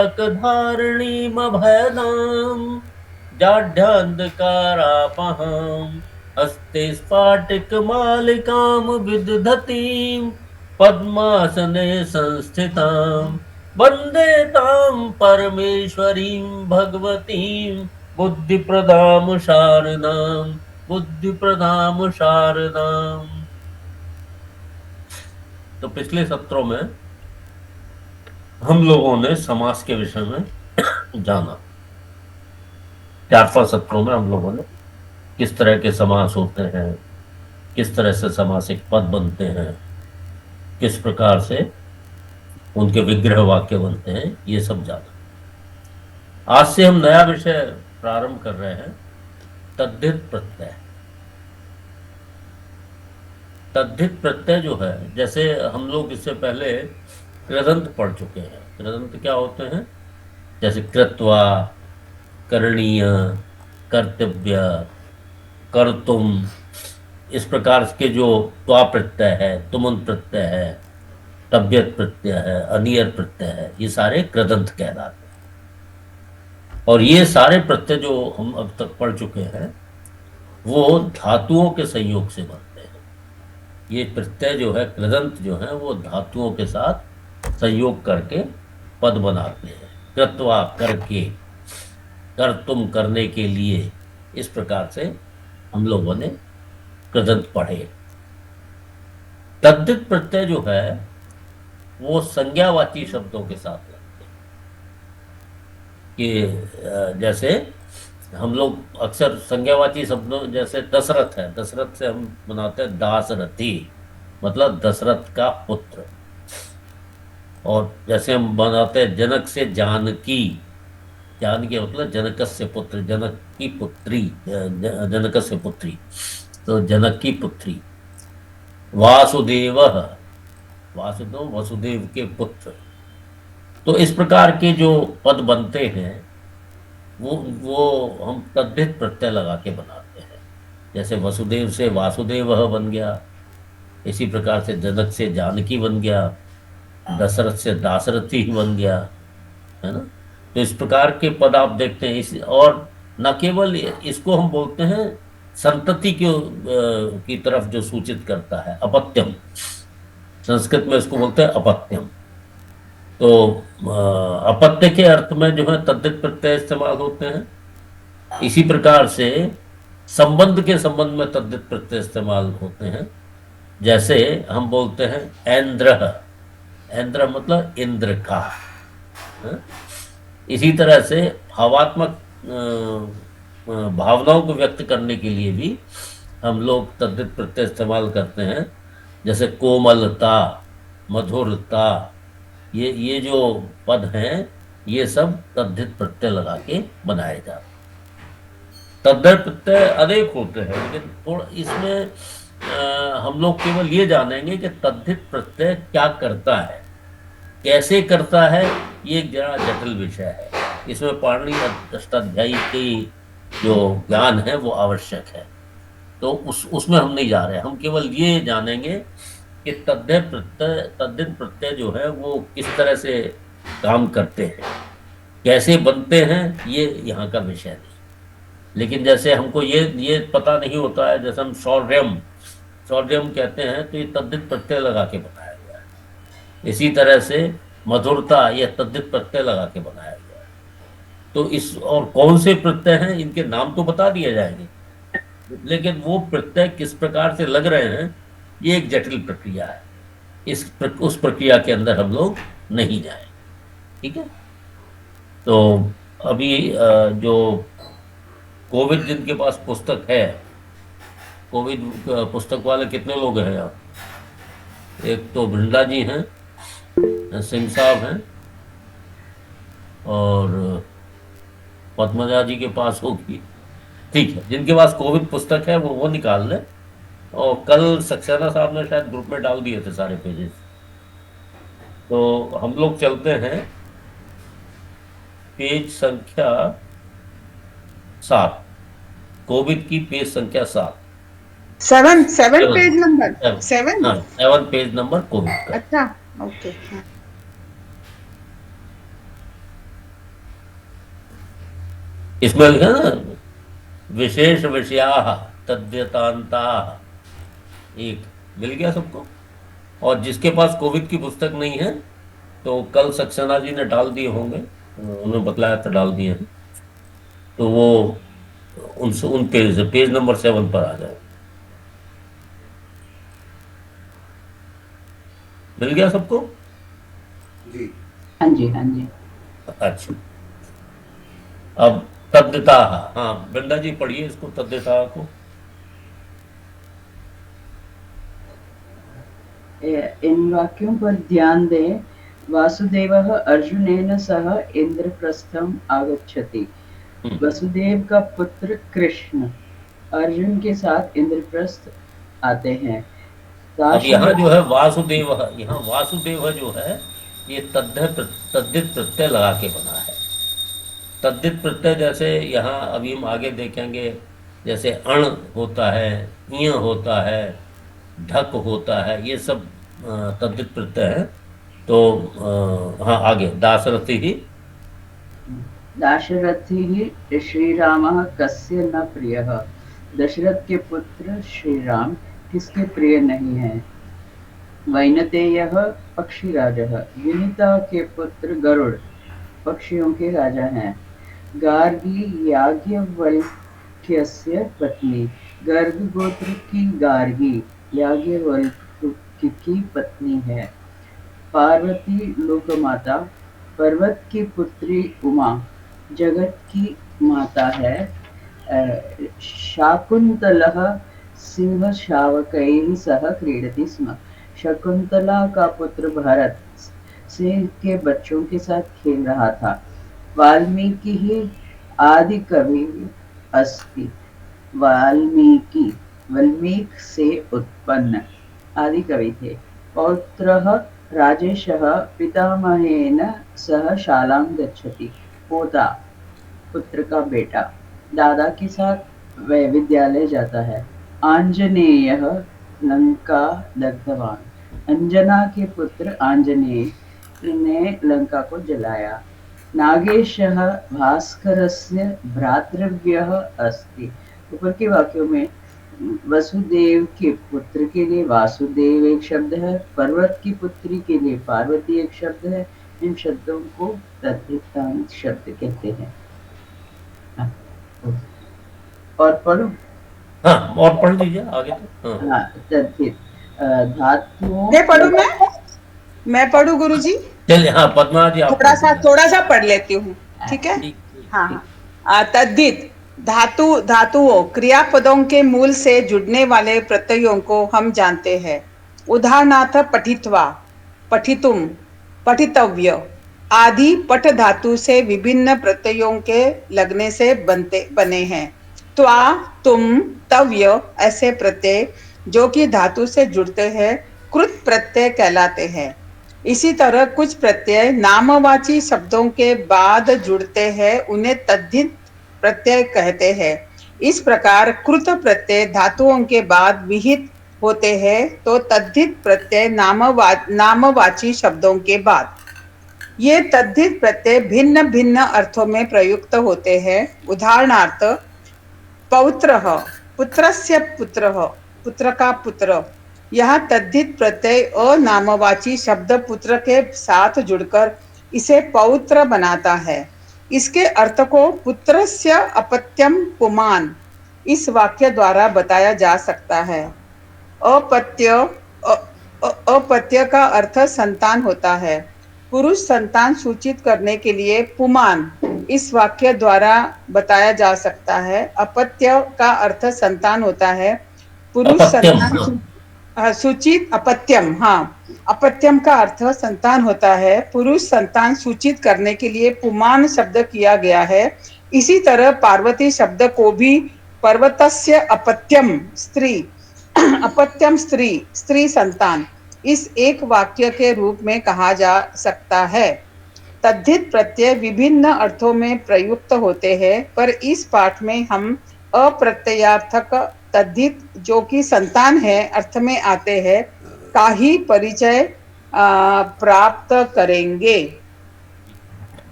धारिणीमभयदाम् जाढ्यान्धकारापहम् हस्ते स्फाटिकमालिकां विदधतीं पद्मासने संस्थितां वन्दे तां परमेश्वरीं भगवतीं बुद्धिप्रदां शारदाम्। तो पिछले सत्रों में हम लोगों ने समास के विषय में जाना। 4-5 सत्रों में हम लोगों ने किस तरह के समास होते हैं, किस तरह से समासिक पद बनते हैं, किस प्रकार से उनके विग्रह वाक्य बनते हैं, ये सब जाना। आज से हम नया विषय प्रारंभ कर रहे हैं, तद्धित प्रत्यय। तद्धित प्रत्यय जो है, जैसे हम लोग इससे पहले कृदंत पढ़ चुके हैं। कृदंत क्या होते हैं? जैसे कृत्वा, करणीय, कर्तव्य, कर्तुम, इस प्रकार के जो त्वा प्रत्यय है, तुमन प्रत्यय है, तब्यत प्रत्यय है, अनियर प्रत्यय है, ये सारे कृदंत कहलाते हैं। और ये सारे प्रत्यय जो हम अब तक पढ़ चुके हैं वो धातुओं के संयोग से बनते हैं। ये प्रत्यय जो है, कृदंत जो है, वो धातुओं के साथ संयोग करके पद बनाते हैं। कृत्वा, करके, कर तुम, करने के लिए, इस प्रकार से हम लोगों ने कृदंत पढ़े। तद्धित प्रत्यय जो है वो संज्ञावाची शब्दों के साथ लगते हैं। कि जैसे हम लोग अक्सर संज्ञावाची शब्दों, जैसे दशरथ है, दशरथ से हम बनाते हैं दासरथी, मतलब दशरथ का पुत्र। और जैसे हम बनाते हैं जनक से जानकी, जानकी मतलब जनक से पुत्र, जनक की पुत्री, जनक से पुत्री, तो जनक की पुत्री। वासुदेव, वासुदेव वसुदेव के पुत्र। तो इस प्रकार के जो पद बनते हैं वो हम तद्धित प्रत्यय लगा के बनाते हैं। जैसे वसुदेव से वासुदेव बन गया, इसी प्रकार से जनक से जानकी बन गया, दशरथ से दाशरथी बन गया, है ना। तो इस प्रकार के पद आप देखते हैं। और न केवल इसको हम बोलते हैं संतति की तरफ जो सूचित करता है, अपत्यम, संस्कृत में इसको बोलते हैं अपत्यम। तो अपत्य के अर्थ में जो है तद्धित प्रत्यय इस्तेमाल होते हैं। इसी प्रकार से संबंध के संबंध में तद्धित प्रत्यय इस्तेमाल होते हैं। जैसे हम बोलते हैं ऐन्द्र, ऐन्द्र मतलब इंद्र का, है? इसी तरह से भावात्मक भावनाओं को व्यक्त करने के लिए भी हम लोग तद्धित प्रत्यय इस्तेमाल करते हैं। जैसे कोमलता, मधुरता, ये जो पद हैं ये सब तद्धित प्रत्यय लगा के बनाए जाते हैं। तद्धित प्रत्यय अनेक होते हैं, लेकिन थोड़ा इसमें हम लोग केवल ये जानेंगे कि तद्धित प्रत्यय क्या करता है, कैसे करता है। ये एक जरा जटिल विषय है, इसमें पाणिनि अष्टाध्यायी की जो ज्ञान है वो आवश्यक है। तो उसमें हम नहीं जा रहे, हम केवल ये जानेंगे कि तद्धित प्रत्यय जो है वो किस तरह से काम करते हैं, कैसे बनते हैं, ये यहाँ का विषय नहीं। लेकिन जैसे हमको ये पता नहीं होता है, जैसे हम शौर्यम, शौर्यम कहते हैं तो ये तद्धित प्रत्यय लगा के बनाया गया है। इसी तरह से मधुरता, ये तद्धित प्रत्यय लगा के बनाया गया है। तो इस और कौन से प्रत्यय हैं इनके नाम तो बता दिए जाएंगे, लेकिन वो प्रत्यय किस प्रकार से लग रहे हैं ये एक जटिल प्रक्रिया है। उस प्रक्रिया के अंदर हम लोग नहीं जाए, ठीक है। तो अभी जो कोविड जिनके पास पुस्तक है, कोविड पुस्तक वाले कितने लोग हैं यहाँ? एक तो भिंडा जी हैं, सिंह साहब हैं, और पद्मजा जी के पास होगी, ठीक है। जिनके पास कोविड पुस्तक है वो निकाल लें। और कल सक्सेना साहब ने शायद ग्रुप में डाल दिए थे सारे पेजेस। तो हम लोग चलते हैं पेज संख्या 7, कोविड की पेज संख्या 7, 7 पेज नंबर 7। हाँ, 7 पेज नंबर कोविड का। अच्छा, ओके। इसमें लिखा ना, विशेष विषया तद्यतांता, एक मिल गया सबको। और जिसके पास कोविद की पुस्तक नहीं है, तो कल सक्सेना जी ने डाल दिए होंगे, उन्होंने बतलाया था डाल दिए हैं, तो वो उन पेज नंबर 7 पर आ जाए। मिल गया सबको? जी। हाँ जी, हाँ जी। अच्छा, अब तद्यता, हाँ वृंदा जी पढ़िए इसको, तद्यता को। इन वाक्यों पर ध्यान दें। वासुदेवः अर्जुनेन सह इंद्रप्रस्थम आगच्छति। वसुदेव का पुत्र कृष्ण अर्जुन के साथ इंद्रप्रस्थ आते हैं। अब यहाँ जो है वासुदेव, यहाँ वासुदेव जो है ये तद्धित प्रत्यय लगा के बना है। तद्धित प्रत्यय जैसे यहाँ अभी हम आगे देखेंगे, जैसे अण होता है, इय होता है, ढक होता है, ये सब तद्धित प्रत्यय है। तो हाँ आगे, दाशरथी ही श्री राम कस्य न प्रियः। दशरथ के पुत्र श्री राम किसके प्रिय नहीं है। वैनतेयः पक्षीराजः। विनीता के पुत्र गरुड़ पक्षियों के राजा हैं। गार्गी याज्ञवल्क्यस्य पत्नी। गर्ग गोत्र की गार्गी याज्ञवल्क्य की पत्नी है। पार्वती लोकमाता। पर्वत की पुत्री उमा जगत की माता है। शाकुंतलः सिंह शावकैः सह क्रीडति स्म। शकुंतला का पुत्र भरत सिंह के बच्चों के साथ खेल रहा था। वाल्मीकि ही आदि कवि अस्ति। वाल्मीकि से उत्पन्न आदि कवि थे। पौत्रः राजेशः पितामहेन सह शालां गच्छति। पोता पुत्र का बेटा दादा के साथ वह विद्यालय जाता है। आंजनेयः लंका दग्धवान। अंजना के पुत्र आंजनेय ने लंका को जलाया। नागेशः भास्करस्य भ्रातृव्यः अस्ति। ऊपर के वाक्यों में वसुदेव के पुत्र के लिए वासुदेव एक शब्द है, पर्वत की पुत्री के लिए पार्वती एक शब्द है। इन शब्दों को तद्धितांत शब्द कहते हैं। और पढ़ो। हाँ, और पढ़ लीजिए आगे तो। हाँ, तद्धित धातुओं। मैं पढ़ू गुरुजी? चलिए, हाँ पद्मा जी आप थोड़ा सा पढ़ लेती हूँ, ठीक है? हाँ, तद्धित धातुओं क्रियापदों के मूल से जुड़ने वाले प्रत्ययों को हम जानते हैं। उदाहरणार्थ पठित्वा, पठितुम, पठितव्य आदि पठ धातु से विभिन्न प्रत्ययों के लगने से बने हैं। त्वा, तुम, तव्य ऐसे प्रत्यय जो कि धातु से जुड़ते हैं कृत प्रत्यय कहलाते हैं। इसी तरह कुछ प्रत्यय नामवाची शब्दों के बाद जुड़ते हैं, उन्हें तद्धित प्रत्यय कहते हैं। इस प्रकार कृत प्रत्यय धातुओं के बाद विहित होते हैं, तो तद्धित प्रत्यय नामवाची शब्दों के बाद। ये तद्धित प्रत्यय भिन्न भिन्न अर्थों में प्रयुक्त होते हैं। उदाहरणार्थ पौत्रः, पुत्रस्य पुत्रः, पुत्र का पुत्र। यह तद्धित प्रत्यय अनामवाची शब्द पुत्र के साथ जुड़कर इसे पौत्र बनाता है। इसके अर्थ को पुत्रस्य अपत्यम पुमान इस वाक्य द्वारा बताया जा सकता है। अपत्य का अर्थ संतान होता है। पुरुष संतान सूचित करने के लिए पुमान इस वाक्य द्वारा बताया जा सकता है। अपत्य का अर्थ संतान होता है। पुरुष संतान सूचित अपत्यम, हाँ, अपत्यम का अर्थ संतान होता है। पुरुष संतान सूचित करने के लिए पुमान शब्द किया गया है। इसी तरह पार्वती शब्द को भी पर्वतस्य अपत्यम स्त्री, अपत्यम स्त्री, स्त्री संतान, इस एक वाक्य के रूप में कहा जा सकता है। तद्धित प्रत्यय विभिन्न अर्थों में प्रयुक्त होते हैं, पर इस पाठ में हम अप्रत्ययार्थक तद्धित जो कि संतान है अर्थ में आते हैं का ही परिचय प्राप्त करेंगे।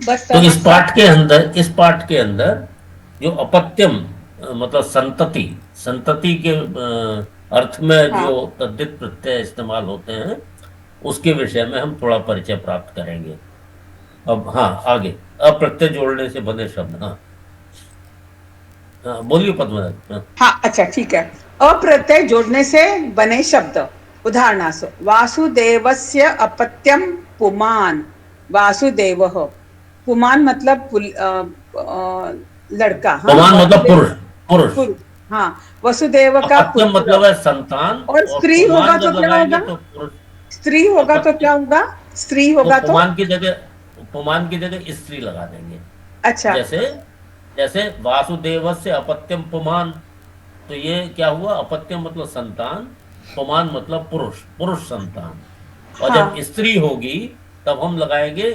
बस तो इस पाठ के अंदर जो अपत्यम मतलब संतति, संतति के अर्थ में हाँ जो तद्धित प्रत्यय इस्तेमाल होते हैं उसके विषय में हम थोड़ा परिचय प्राप्त करेंगे। अब हाँ आगे, अप्रत्यय जोड़ने से बने शब्द। हाँ हाँ बोलिए पद्मनाभ। हाँ हाँ, अच्छा ठीक है। अप्रत्यय जोड़ने से बने शब्द, उदाहरणार्थ वासुदेवस्य अपत्यम पुमान। वासुदेवः, पुमान मतलब लड़का। हाँ, पुमान मतलब वासुदेव पुरुष, पुरुष। पुरुष। हाँ, वसुदेव का अपत्यम पुत्र। मतलब है संतान, और और स्त्री होगा पुमान तो जब क्या लगाएंगे होगा? तो पुरुष। स्त्री होगा तो क्या अपत्यम, होगा? स्त्री वो होगा तो? पुमान की जगह स्त्री लगा देंगे। अच्छा। जैसे जैसे वासुदेवस्य अपत्यम पुमान, तो ये क्या हुआ, अपत्यम मतलब संतान, पुमान मतलब पुरुष, पुरुष संतान। और जब हाँ स्त्री होगी तब हम लगाएंगे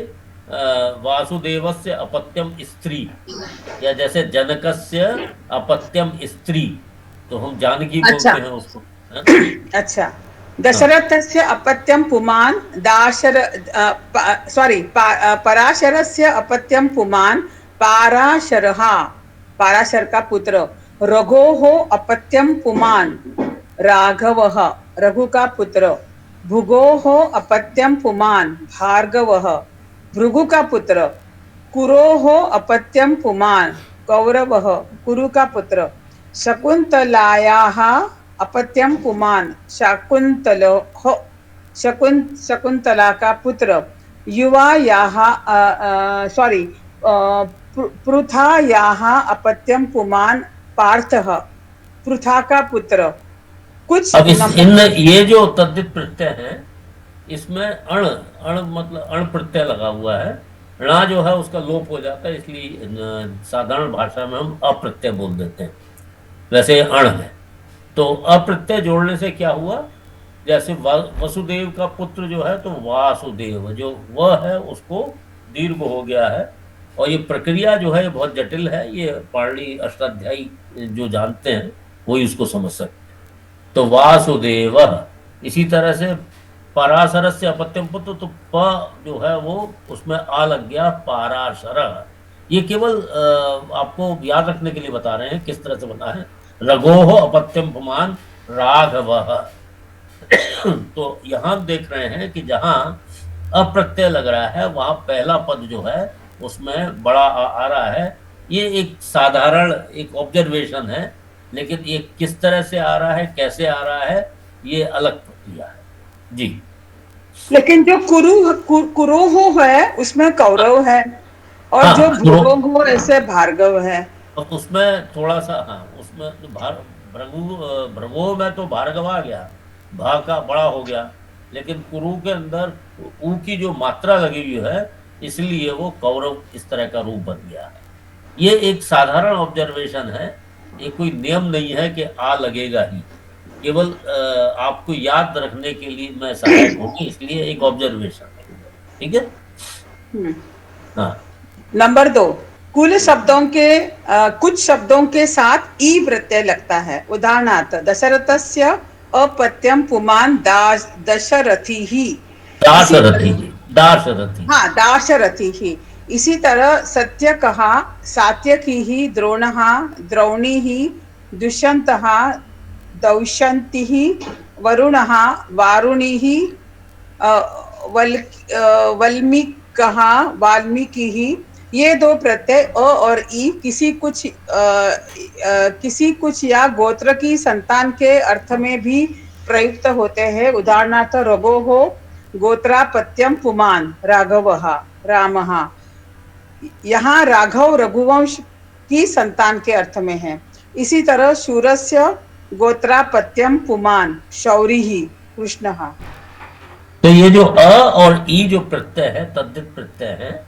वासुदेवस्य अपत्यम स्त्री, या जैसे जनकस्य अपत्यम स्त्री, तो हम जानकी अच्छा। बोलते हैं उसको। हाँ अच्छा, हाँ दशरथस्य अपत्यम पुमान सॉरी, पराशरस्य अपत्यम पुमान पाराशरः, पाराशर का पुत्र। रघोः अपत्यम पुमान राघवः, रघु का पुत्र। भृगोः अपत्यम पुमान भार्गवः, भृगु का पुत्र। कुरोः अपत्यम पुमान कौरवः, कुरु का पुत्र। शकुंतलायाः अपत्यम पुमान शाकुंतलः, शकुंतला का पुत्र। युवायाः सॉरी, पृथायाः अपत्यम पुमान पार्थः, पृथा का पुत्र। कुछ अब इस नंबर। इन ये जो तद्धित प्रत्यय है, इसमें अण, अण मतलब अण प्रत्यय लगा हुआ है। णा जो है उसका लोप हो जाता है, इसलिए साधारण भाषा में हम अप्रत्यय बोल देते हैं। वैसे अण है, तो अप्रत्यय जोड़ने से क्या हुआ, जैसे वसुदेव का पुत्र जो है तो वासुदेव, जो वह है उसको दीर्घ हो गया है। और ये प्रक्रिया जो है ये बहुत जटिल है, ये पाणिनि अष्टाध्यायी जो जानते हैं वही उसको समझ सकते हैं। तो वासुदेव, इसी तरह से पराशर से अपत्यम पुत्र, तो प जो है वो उसमें आ लग गया, पाराशर। ये केवल आपको याद रखने के लिए बता रहे हैं किस तरह से बना है। रघोः अपत्यम पुमान राघवः। तो यहां देख रहे हैं कि जहां अप्रत्यय लग रहा है वहां पहला पद जो है उसमें बड़ा आ रहा है। ये एक साधारण एक ऑब्जर्वेशन है, लेकिन ये किस तरह से आ रहा है, कैसे आ रहा है, ये अलग प्रक्रिया है जी। लेकिन जो कुरुहो है उसमें कौरव है, और जो हाँ भृगु ऐसे भार्गव है। तो उसमें थोड़ा सा, हाँ उसमें तो भृगु में तो भार्गव आ गया, भा का बड़ा हो गया, लेकिन कुरु के अंदर ऊ की जो मात्रा लगी हुई है, इसलिए वो कौरव इस तरह का रूप बन गया है। ये एक साधारण ऑब्जर्वेशन है, ये कोई नियम नहीं है कि आ लगेगा ही, केवल आपको याद रखने के लिए मैं सहायक होगी, इसलिए एक ऑब्जर्वेशन है। ठीक है। हम्म। हाँ नंबर 2, कुल शब्दों के कुछ शब्दों के साथ ई प्रत्यय लगता है। उदाहरणार्थ दशरथस्य अपत्यम पुमान दशरथी ही। इसी दाशरथी तरह, जी, दाशरथी। हाँ, दाशरथी ही। इसी तरह सत्य कहा सात्यकी ही, द्रोणः द्रौणी ही, दुष्यंतः दौशंति ही, वरुणः वारुणी ही, वल्मीकः वाल्मीकि ही। ये दो प्रत्यय अ और ई किसी कुछ या गोत्र की संतान के अर्थ में भी प्रयुक्त होते हैं। उदाहरणार्थ रघोः गोत्रापत्यम पुमान राघवः रामः। यहाँ राघव रघुवंश की संतान के अर्थ में है। इसी तरह शूरस्य गोत्रापत्यम पुमान शौरिः कृष्णः। तो ये जो अ और ई जो प्रत्यय है, तद्धित प्रत्यय है,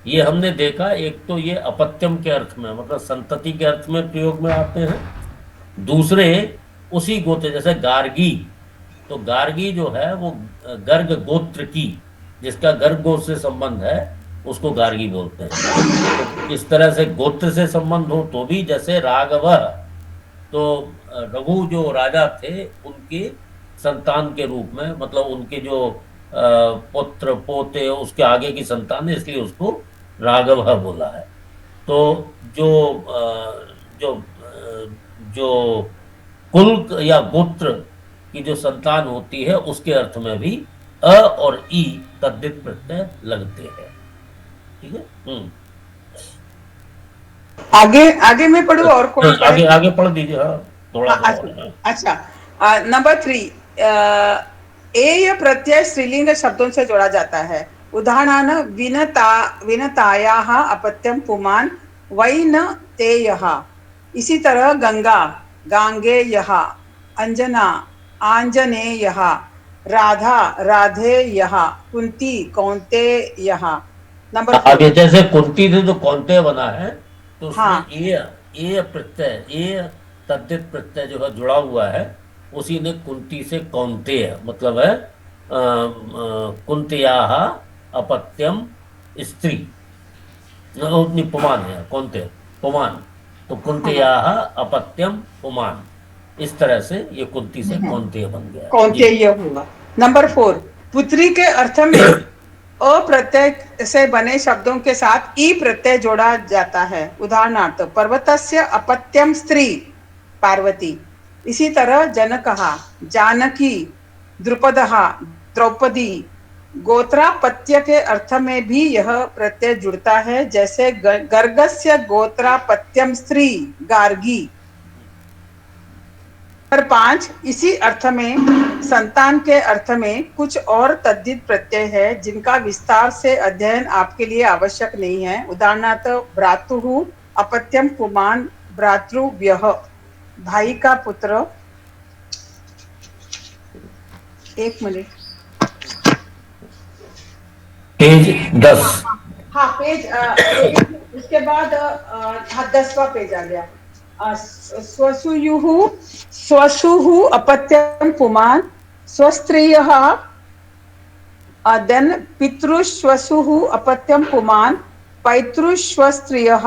ये हमने देखा, एक तो ये अपत्यम के अर्थ में मतलब संतति के अर्थ में प्रयोग में आते हैं। दूसरे उसी गोत्र, जैसे गार्गी, तो गार्गी जो है वो गर्ग गोत्र की, जिसका गर्ग गोत्र से संबंध है उसको गार्गी बोलते हैं। तो इस तरह से गोत्र से संबंध हो तो भी, जैसे राघव, तो रघु जो राजा थे उनके संतान के रूप में, मतलब उनके जो पुत्र पोते उसके आगे की संतान है, इसलिए उसको राघव बोला है। तो जो जो कुल या गोत्र की जो संतान होती है उसके अर्थ में भी अ और ई तद्धित प्रत्यय लगते हैं। ठीक है। आगे आगे मैं पढ़ूं और कोई आगे पढ़ेगा? आगे पढ़ दीजिए। हाँ, थोड़ा सा और है। अच्छा, नंबर 3, एय प्रत्यय स्त्रीलिंग शब्दों से जोड़ा जाता है। उदाहरण, विनतायाः अपत्यम पुमान् वैनतेयः। इसी तरह गंगा गांगेयः, अंजना आंजनेयः, राधा राधेयः, कुंती कौंतेयः। नंबर 4। आगे जैसे कुंती से जो कौंते बना है तो उसमें हाँ ए प्रत्यय, ए तद्धित प्रत्यय जो है जुड़ा हुआ है, उसी ने कुंती से कौंतेय मतलब है कुंतियाः अपत्यम स्त्री, उतनी पुमान है कौंते पुमान, तो हाँ, कुंतियाः अपत्यम पुमान, इस तरह से ये कुंती से कौंतेय बन गया। जी। कौंतेय होगा। नंबर 4, पुत्री के अर्थ में अ प्रत्यय से बने शब्दों के साथ ई प्रत्यय जोड़ा जाता है। उदाहरणार्थ, पर्वतस्य अपत्यम स्त्री पार्वती। इसी तरह जनकः जानकी, द्रुपदः द्रौपदी। गोत्रापत्य के अर्थ में भी यह प्रत्यय जुड़ता है, जैसे गर्गस्य गोत्रापत्यम स्त्री गार्गी। नंबर 5, इसी अर्थ में संतान के अर्थ में कुछ और तद्धित प्रत्यय है जिनका विस्तार से अध्ययन आपके लिए आवश्यक नहीं है। उदाहरणार्थ, भ्रातुः अपत्यम पुमान् भ्रातृव्यः, भाई का पुत्र। एक मिनट, पेज 10। हाँ पेज उसके बाद हाँ 10वां पेज आ गया। स्वसुयुः स्वसुः अपत्यम पुमान् स्वस्त्रियः, देन पितृश्वसुः अपत्यम पुमान् पैतृश्वस्त्रियः,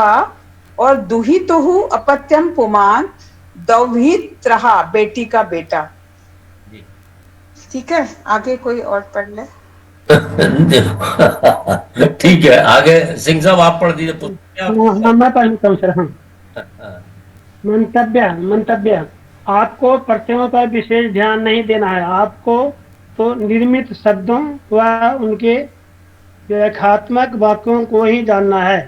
और दुहितुः अपत्यम पुमान् दौहित्रः, बेटी का बेटा। ठीक है, आगे कोई और पढ़ ले। ठीक है, आगे सिंह साहब आप पढ़ दीजिए। मैं पढ़ लेता हूँ सर। हाँ, मंतव्य आपको प्रत्ययों पर विशेष ध्यान नहीं देना है। आपको तो निर्मित शब्दों व उनके व्याख्यात्मक वाक्यों को ही जानना है।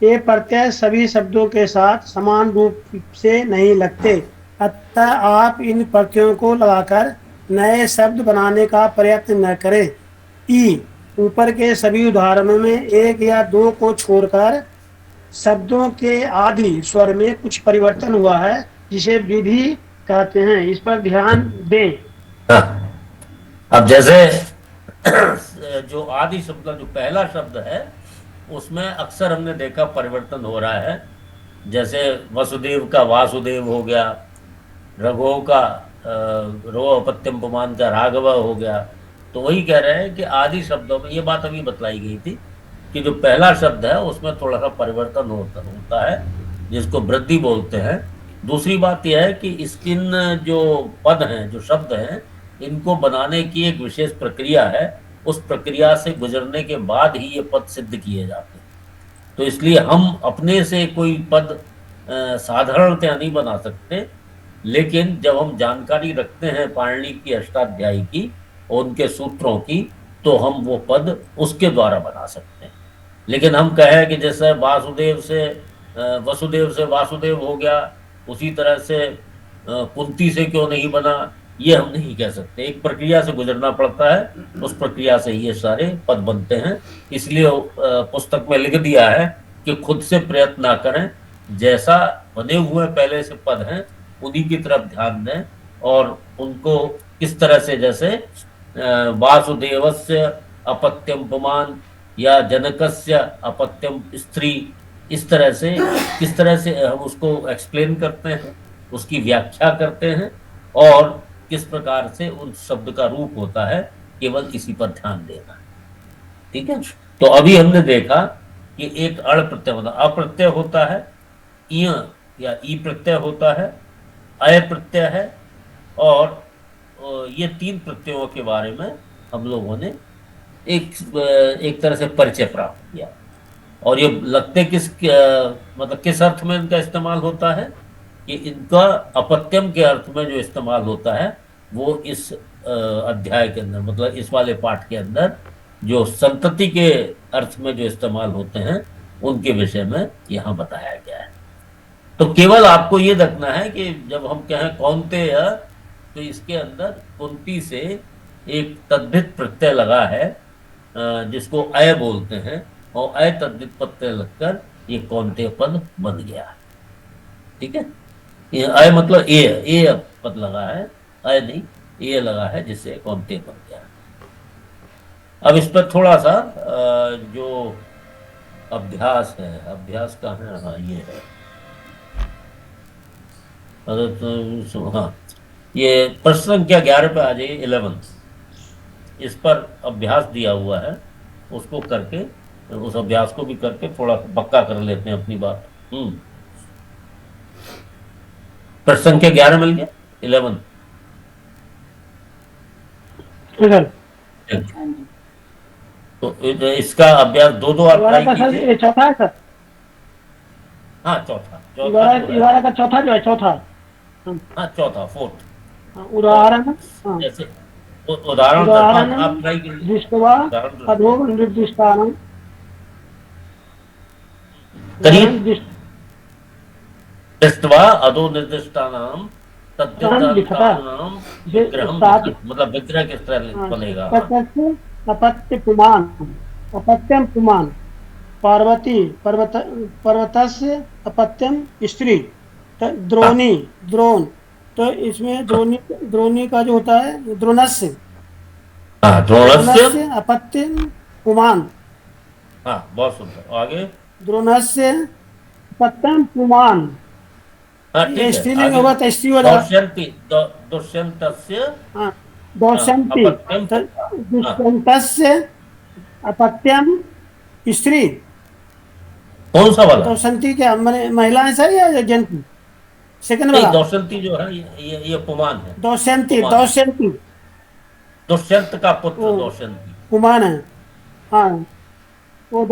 ये प्रत्यय सभी शब्दों के साथ समान रूप से नहीं लगते, अतः आप इन प्रत्ययों को लगाकर नए शब्द बनाने का प्रयत्न न करें। ऊपर के सभी उदाहरणों में एक या दो को छोड़कर शब्दों के आदि स्वर में कुछ परिवर्तन हुआ है, जिसे विधि कहते हैं। इस पर ध्यान दें। अब जैसे जो आदि शब्द जो पहला शब्द है उसमें अक्सर हमने देखा परिवर्तन हो रहा है। जैसे वसुदेव का वासुदेव हो गया, रघुव का रो अपत्यम पुमान का राघव हो गया। तो वही कह रहे हैं कि आदि शब्दों में ये बात अभी बतलाई गई थी कि जो पहला शब्द है उसमें थोड़ा सा परिवर्तन होता है, जिसको वृद्धि बोलते हैं। दूसरी बात यह है कि इसकिन जो पद हैं, जो शब्द हैं, इनको बनाने की एक विशेष प्रक्रिया है। उस प्रक्रिया से गुजरने के बाद ही ये पद सिद्ध किए जाते हैं। तो इसलिए हम अपने से कोई पद साधारणतया नहीं बना सकते, लेकिन जब हम जानकारी रखते हैं पाणिनि की अष्टाध्यायी की और उनके सूत्रों की, तो हम वो पद उसके द्वारा बना सकते हैं। लेकिन हम कहें कि जैसे वसुदेव से वासुदेव हो गया, उसी तरह से कुंती से क्यों नहीं बना, ये हम नहीं कह सकते। एक प्रक्रिया से गुजरना पड़ता है, उस प्रक्रिया से ये सारे पद बनते हैं। इसलिए पुस्तक में लिख दिया है कि खुद से प्रयत्न ना करें, जैसा बने हुए पहले से पद हैं उन्हीं की तरफ ध्यान दें और उनको किस तरह से, जैसे वासुदेवस्य अपत्यम पुमान या जनकस्य अपत्यम स्त्री, इस तरह से किस तरह से हम उसको एक्सप्लेन करते हैं, उसकी व्याख्या करते हैं और किस प्रकार से उस शब्द का रूप होता है, केवल इसी पर ध्यान देना। ठीक है। तो अभी हमने देखा कि एक अड़ प्रत्यय होता, अप्रत्यय होता है, इय या ई प्रत्यय होता है, अय प्रत्यय है, और ये तीन प्रत्ययों के बारे में हम लोगों ने एक तरह से परिचय प्राप्त किया। और ये लगते मतलब किस अर्थ में इनका इस्तेमाल होता है कि इनका अपत्यम के अर्थ में जो इस्तेमाल होता है वो इस अध्याय के अंदर, मतलब इस वाले पाठ के अंदर जो संतति के अर्थ में जो इस्तेमाल होते हैं उनके विषय में यहाँ बताया गया है। तो केवल आपको ये रखना है कि जब हम कहें कौन्तेय, तो इसके अंदर कुंती से एक तद्धित प्रत्यय लगा है जिसको अय बोलते हैं, और अय तद्धित प्रत्यय लगकर ये कौन्तेय पद बन गया। ठीक है, ये अय मतलब ए पद लगा है, अय नहीं ए लगा है, जिससे कौन्तेय बन गया। अब इस पर थोड़ा सा जो अभ्यास है, अभ्यास कहाँ है, हाँ ये है। हाँ, ये प्रश्न संख्या 11 पे आ जाइए, 11। इस पर अभ्यास दिया हुआ है, उसको करके, उस अभ्यास को भी करके थोड़ा पक्का कर लेते हैं अपनी बात। प्रश्न संख्या 11 मिल गया, 11। तो इसका अभ्यास दो आप ट्राई कीजिए। चौथा है सर, हाँ चौथा का चौथा जो है, चौथा, हाँ चौथा, 4th उदाहरण, जैसे उदाहरण आप ट्राई कीजिए। दृष्ट्वा अधो निर्दिष्टानां, करीब दृष्ट्वा अधो निर्दिष्टानां तद्धितानां विग्रहं, मतलब विग्रह किस तरह बनेगा। अपत्य पुमान, अपत्यम पुमान, पार्वती पर्वतस्य अपत्यम स्त्री, द्रोणी द्रोण, तो इसमें द्रोणी का जो होता है द्रोणस्य, द्रोणस्य अपत्यम पुमान। हाँ बहुत सुंदर, आगे द्रोणस्य अपत्यम पुमान, स्त्रीलिंग होगा तो स्त्री हो जाएगा। दुष्यन्तस्य दोषंती, दुष्यन्तस्य अपत्यम स्त्री। कौन सा वाला? दोषंती क्या मैंने महिला है सर या जेंट्स? सेकंड वाला दोषंती जो है ये पुमान है। दोषंती दुष्यंत का पुत्र दोषंती पुमान है, हाँ वो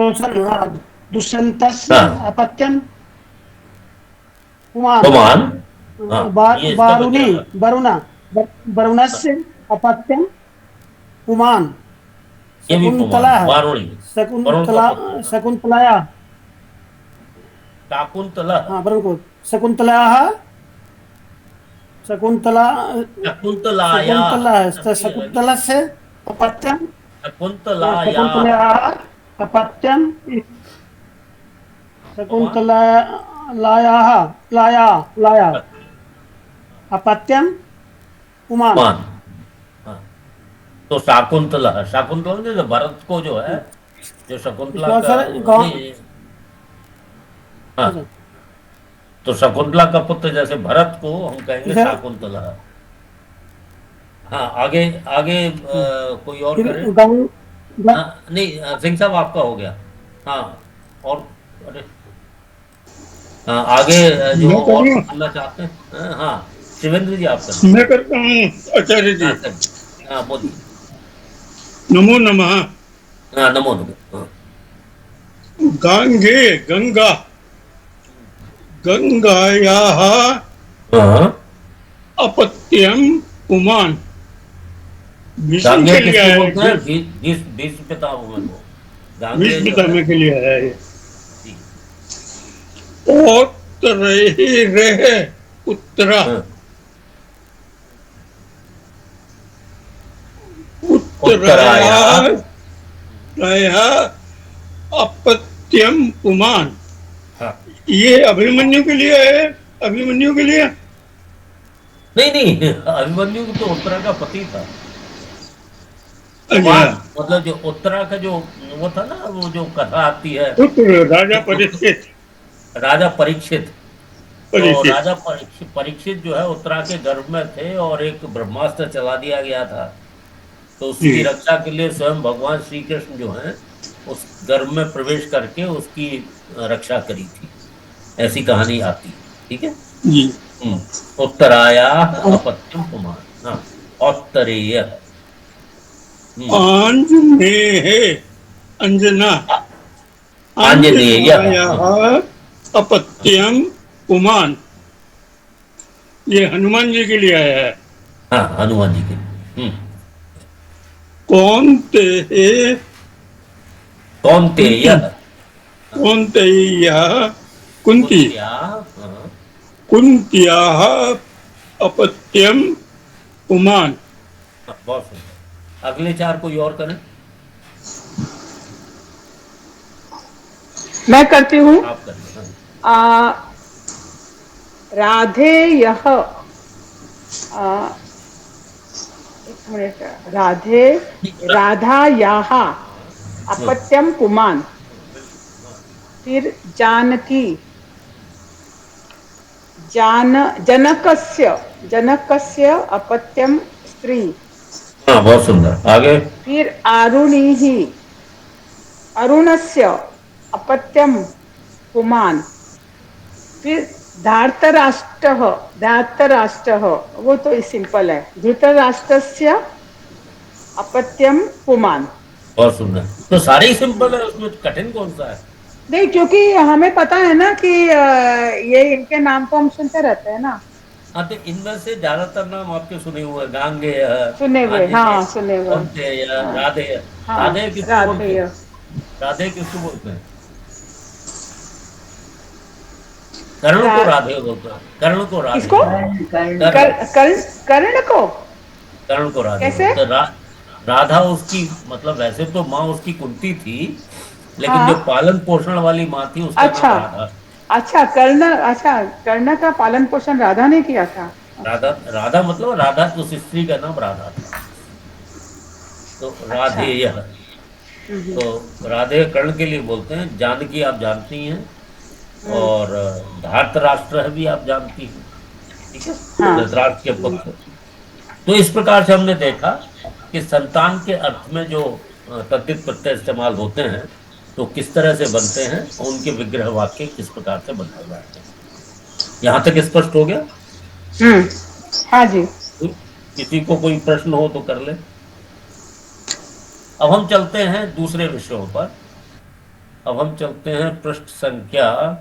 दुष्यन्तस्य अपत्यम पुमान। बारुणी वरुणस्य अपत्यम पुमान। शकुंतला शकुंतलाया, हाँ वरुण को शकुंतलायाः, शकुंतलस्य अपत्यम, शकुंतलायाः अपत्यम पुमान। तो शाकुंतला जो भरत को जो है, जो शकुंतला का, हाँ तो शकुंतला का पुत्र जैसे भरत को हम कहेंगे शाकुंतला। हाँ आगे कोई और करे? नहीं सिंह साहब आपका हो गया। हाँ और अरे हाँ आगे जो और सुनना चाहते हैं, हाँ शिवेंद्र जी आप मैं करता हूँ आचार्य जी। हाँ बोलिए। नमो नमः। हाँ नमो नमः। गांगे गंगा, गंगायाः अपत्यम पुमान। भीष्म पितामह के लिए है ये। उत्तरा अपत्यम पुमान। ये अभिमन्यु के लिए है, अभिमन्यु के लिए नहीं अभिमन्यु तो उत्तरा का पति था। मतलब जो उत्तरा का जो वो था ना, वो जो कथा आती है राजा परीक्षित तो राजा परीक्षित जो है उत्तरा के गर्भ में थे और एक ब्रह्मास्त्र चला दिया गया था, तो उसकी रक्षा के लिए स्वयं भगवान श्री कृष्ण जो हैं उस गर्भ में प्रवेश करके उसकी रक्षा करी थी, ऐसी कहानी आती। ठीक है जी। उत्तराया अपत्यम पुमान, हाँ औत्तरेय। अंजना आंजनेयाः अपत्यम पुमान, ये हनुमान जी के लिए आया है। हाँ, हनुमान जी के। कौन्तेय कौन्तेय कौन्तेयः कुंती कुन्त्या, हाँ, कुंत्याः अपत्यम पुमान। बहुत सुंदर। अगले 4 कोई और करें? मैं करती हूँ। आप करें। हाँ। राधे यह एक मिनट, राधे राधा याह अपत्यम पुमान, फिर जानकी जनकस्य अपत्यम स्त्री, हाँ, बहुत सुंदर। आगे। फिर आरुणिः अरुणस्य अपत्यम पुमान, फिर धार्तराष्ट्रः वो तो सिंपल है, धृतराष्ट्रस्य अपत्यम पुमान। बहुत सुंदर। तो सारे ही सिंपल है, उसमें कठिन कौन सा है? नहीं, क्योंकि हमें पता है ना कि ये इनके नाम तो हम सुनते रहते हैं ना। हाँ, तो इनमें से ज्यादातर नाम आपके सुने हुए, गांगेय, सुने हुए, आंजनेय, हाँ सुने हुए। कौन्तेय, हाँ राधेय। हाँ, राधेय किसको बोलते राधेय। हैं? राधेय किसको बोलते हैं? कर्ण को राधेय बोलते हैं। कर्ण को राधेय। किसको? कर्ण कर्ण को कर्ण को राधेय कैसे? बोलते हैं। राधा उसकी, मतलब वैसे तो माँ उसकी कुंती थी, लेकिन जो हाँ, पालन पोषण वाली माँ थी उसका अच्छा नाम राधा। अच्छा, कर्ण का पालन पोषण राधा ने किया था। राधा, अच्छा राधा मतलब राधा, उस स्त्री का नाम राधा था। तो अच्छा। राधेय। हम्म, तो राधे कर्ण के लिए बोलते हैं। जानकी आप जानती हैं, हम्म, और धार्तराष्ट्र भी आप जानती हैं। ठीक है, हाँ। धृतराष्ट्र के पुत्र। तो इस प्रकार से हमने देखा कि संतान के अर्थ में जो तद्धित प्रत्यय इस्तेमाल होते हैं, तो किस तरह से बनते हैं, और उनके विग्रह वाक्य किस प्रकार से बनाए जाते हैं। यहां तक स्पष्ट हो गया? हम्म, हाँ जी। किसी को कोई प्रश्न हो तो कर ले। अब हम चलते हैं दूसरे विषयों पर। अब हम चलते हैं पृष्ठ संख्या,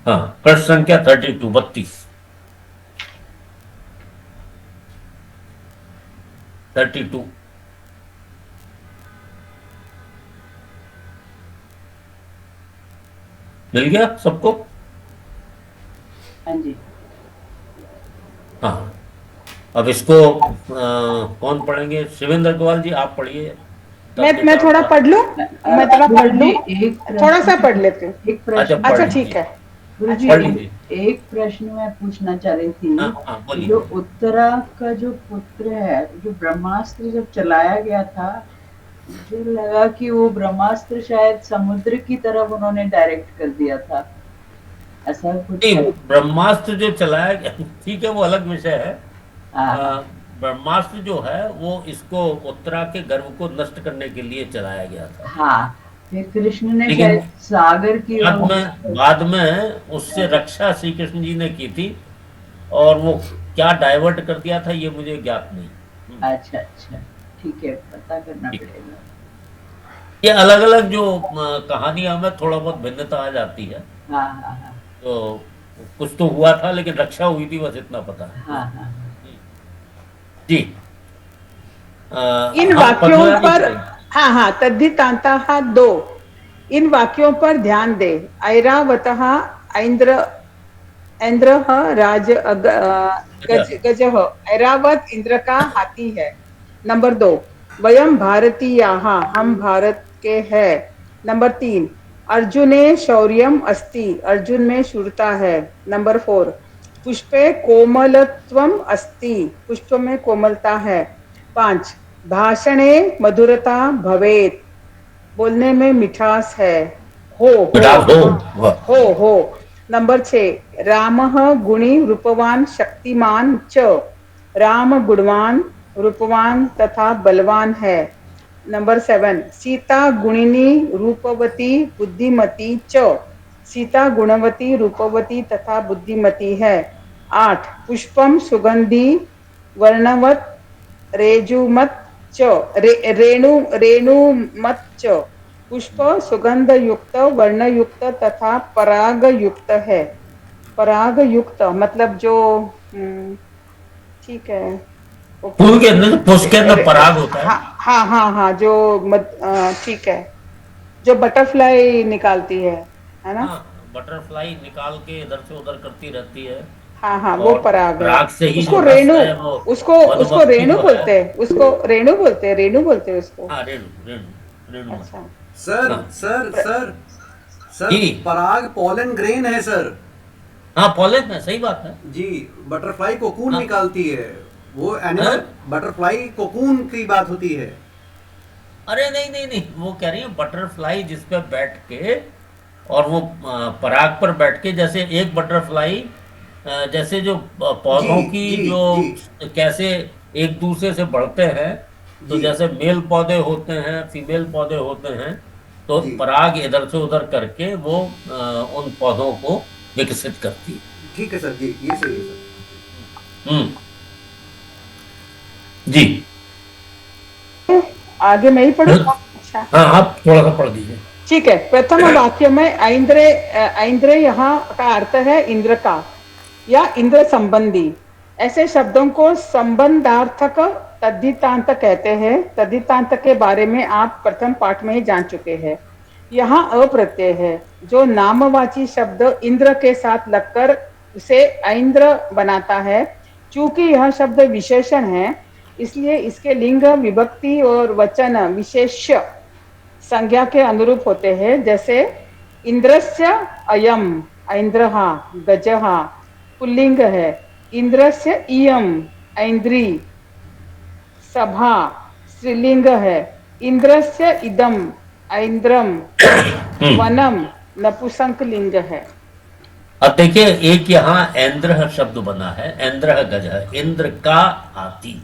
हाँ, पृष्ठ संख्या 32 32। मिल गया सबको? हाँ जी। हाँ। अब इसको कौन पढ़ेंगे? शिवेंद्र अग्रवाल जी, आप पढ़िए। मैं थोड़ा पढ़ लूं, मैं थोड़ा पढ़ लूं, एक थोड़ा सा प्रश्न, पढ़ लेती हूँ। एक अच्छा, प्रश्न, पढ़ अच्छा ठीक लीजिए। है। गुरु जी, पढ़ लीजिए। एक प्रश्न मैं पूछना चाह रही हाँ थी। हाँ, बोलिए। जो उत्तरा का जो पुत्र है, जो ब्रह्मास्त्र जब चलाया गया था, मुझे लगा कि वो ब्रह्मास्त्र शायद समुद्र की तरफ उन्होंने डायरेक्ट कर दिया था, ऐसा कुछ नहीं, है? ब्रह्मास्त्र जो चलाया गया, ठीक है, वो अलग विषय है। हाँ ब्रह्मास्त्र जो है वो इसको, उत्तरा के गर्भ को नष्ट करने के लिए चलाया गया था। हाँ, फिर कृष्ण ने लेकिन शायद सागर की बाद में उससे रक्षा श्री कृष्ण जी ने की थी, और वो क्या डाइवर्ट कर दिया था ये मुझे ज्ञात नहीं। अच्छा अच्छा, ठीक है, पता करना पड़ेगा। ये अलग अलग जो कहानियां में थोड़ा बहुत भिन्नता आ जाती है। हाँ हाँ हाँ तो कुछ तो हुआ था, लेकिन रक्षा हुई थी, बस इतना पता है। हाँ हाँ। जी। इन हम वाक्यों पद्मरानी पर, पढ़ेंगे। हाँ हाँ, तद्धितांताः 2, इन वाक्यों पर ध्यान दे। ऐरावतः ऐन्द्रः गजः, ऐरावत इंद्र का हाथी है। नंबर 2, वयम भारतीयाः, हम भारत के हैं। नंबर 3, अर्जुने शौर्यम अस्ति, अर्जुन में शूरता है। नंबर 4, पुष्पे कोमलत्वम अस्ति, पुष्प में कोमलता है। 5, भाषणे मधुरता भवेत, बोलने में मिठास है। विकास हो। हो। नंबर 6, रामः गुणी रूपवान शक्तिमान च, राम गुणवान रूपवान तथा बलवान है। नंबर 7, सीता गुणिनी रूपवती बुद्धिमती च, सीता गुणवती रूपवती तथा बुद्धिमती है। 8, पुष्पम सुगंधी वर्णवत रेजुमच्च रेणुमच्च पुष्प सुगंध युक्त वर्ण युक्त तथा पराग युक्त है। पराग युक्त मतलब जो ठीक है, फूल के अंदर, पुष्प के अंदर पराग होता है। हाँ हाँ हाँ, जो ठीक है, जो बटरफ्लाई निकालती है ना? हाँ, बटरफ्लाई निकाल के इधर से उधर करती रहती है। हाँ हाँ, वो पराग है। पराग से ही उसको जो रस रेणु, है वो उसको रेणु जो बोलते है। हैं, उसको रेणु बोलते हैं उसको। हाँ, रेणु अच्छा, सर हाँ। सर सर सर जी। पराग पोलन ग्रेन है सर। हाँ, पॉलन है, सही बात है। जी, बटरफ्लाई कोकून हाँ। निकालती है वो एनिमल। हाँ? बटरफ्लाई कोकून की बात होती है। अरे नहीं, वो कह रही है बटरफ्लाई जिस पे बैठ के, और वो पराग पर बैठ के, जैसे एक बटरफ्लाई जैसे जो पौधों जी, की जी, जो कैसे एक दूसरे से बढ़ते हैं, तो जी। जैसे मेल पौधे होते हैं, फीमेल पौधे होते हैं, तो जी। पराग इधर से उधर करके वो उन पौधों को विकसित करती है। ठीक है सर जी, ये सही है सर। जी। आगे मैं ही पढ़ूं? अच्छा, हाँ, आप थोड़ा सा पढ़ दीजिए। ठीक है। प्रथम वाक्य में ऐन्द्र यहाँ का अर्थ है इंद्र का या इंद्र संबंधी। ऐसे शब्दों को संबंधार्थक तद्धितांत कहते हैं। तद्धितांत के बारे में आप प्रथम पाठ में ही जान चुके हैं। यहाँ अप्रत्यय है जो नामवाची शब्द इंद्र के साथ लगकर उसे ऐन्द्र बनाता है। चूंकि यह शब्द विशेषण है, इसलिए इसके लिंग, विभक्ति और वचन विशेष्य संज्ञा के अनुरूप होते हैं। जैसे इंद्रस्य अयम, ऐन्द्रः, गजः पुल्लिंग है। इंद्रस्य इयम, ऐन्द्री, सभा स्त्रीलिंग है। इंद्रस्य इदम, ऐन्द्रम, वनम नपुंसक लिंग है। अब देखिए, एक यहाँ ऐन्द्र शब्द बना है, ऐन्द्र गज है, इंद्र का हाथी।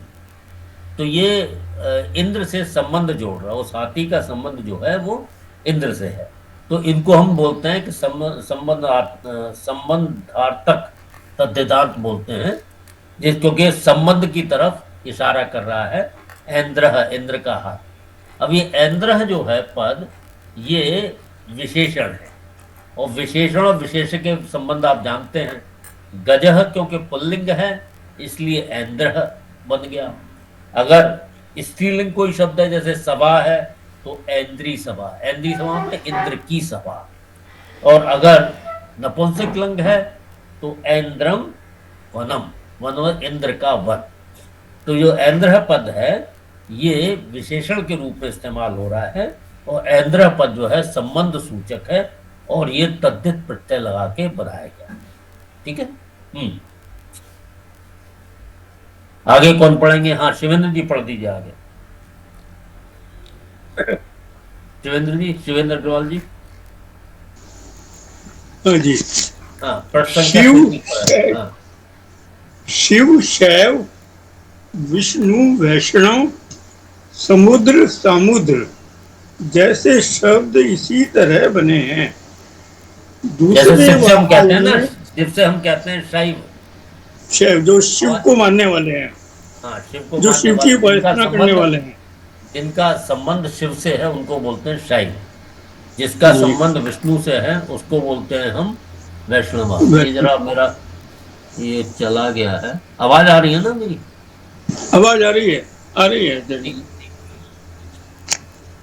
तो ये इंद्र से संबंध जोड़ रहा है, उस हाथी का संबंध जो है वो इंद्र से है। तो इनको हम बोलते हैं कि संबंधार्थक तद्धितांत बोलते हैं, क्योंकि संबंध की तरफ इशारा कर रहा है। ऐन्द्र, इंद्र का हाथ। अब ये ऐन्द्र जो है पद, ये विशेषण है, और विशेषण और विशेष के संबंध आप जानते हैं। गजह क्योंकि पुल्लिंग है, इसलिए ऐन्द्र बन गया। अगर स्त्रीलिंग कोई शब्द है, जैसे सभा है, तो ऐन्द्री सभा, ऐन्द्री सभा में इंद्र की सभा। और अगर नपुंसक लिंग है, तो ऐन्द्रम वनम, वन इंद्र का वन। तो जो ऐन्द्र पद है, ये विशेषण के रूप में इस्तेमाल हो रहा है, और ऐन्द्र पद जो है संबंध सूचक है, और ये तद्धित प्रत्यय लगा के बनाया गया। ठीक है। आगे कौन पढ़ेंगे? हाँ, शिवेंद्र जी पढ़ दीजिए आगे। शिवेंद्र अग्रवाल जी। हाँ जी। हाँ, प्रश्न शिव, शैव, विष्णु, वैष्णव, समुद्र, सामुद्र जैसे शब्द इसी तरह बने हैं। जैसे शिव से हम कहते हैं ना, शिव से हम कहते हैं शैव, शैव जो शिव को मानने वाले हैं। हाँ, शिव को जो शिव की उपासना करने वाले हैं, जिनका संबंध शिव से है, उनको बोलते हैं शैव। जिसका संबंध विष्णु से है, उसको बोलते हैं हम वैष्णव। ये जरा मेरा ये चला गया है, आवाज आ रही है ना मेरी? आवाज आ रही है।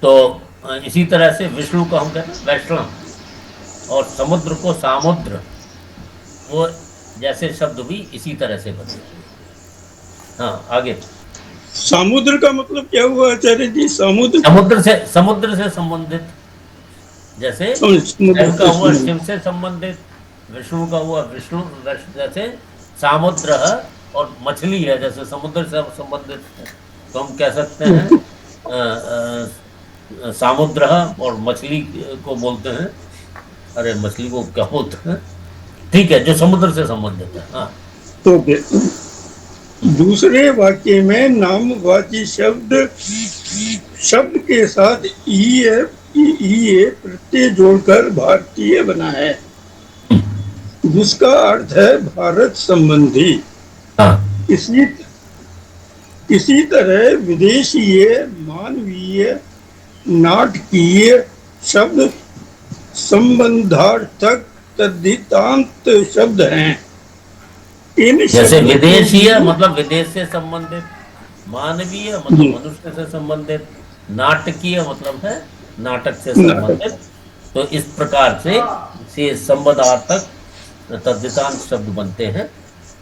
तो इसी तरह से विष्णु को हम कहते हैं वैष्णव, और समुद्र को सामुद्र। वो जैसे शब्द भी इसी तरह से बने। हाँ, आगे। समुद्र का मतलब क्या हुआ आचार्य जी? समुद्र से संबंधित। जैसे शिव का हुआ शिव से संबंधित, विष्णु का हुआ विष्णु। जैसे सामुद्र और मछली है, जैसे समुद्र से संबंधित है, तो हम कह सकते हैं सामुद्र, और मछली को बोलते हैं, अरे मछली को क्या बोलते हैं? ठीक है, जो समुद्र से संबंधित है। हाँ, तो दूसरे वाक्य में नामवाची शब्द के साथ ई प्रत्यय जोड़कर भारतीय बना है, जिसका अर्थ है भारत संबंधी। हाँ। इसी तरह विदेशीय, मानवीय, नाटकीय शब्द संबंधार्थक तद्धितांत शब्द हैं। इन जैसे शब्दों विदेशीय को मतलब विदेश से संबंधित, मानवीय मतलब मनुष्य से संबंधित, नाटकीय मतलब है नाटक से संबंधित। तो इस प्रकार से संबंधार्थक तद्धितांत शब्द बनते हैं।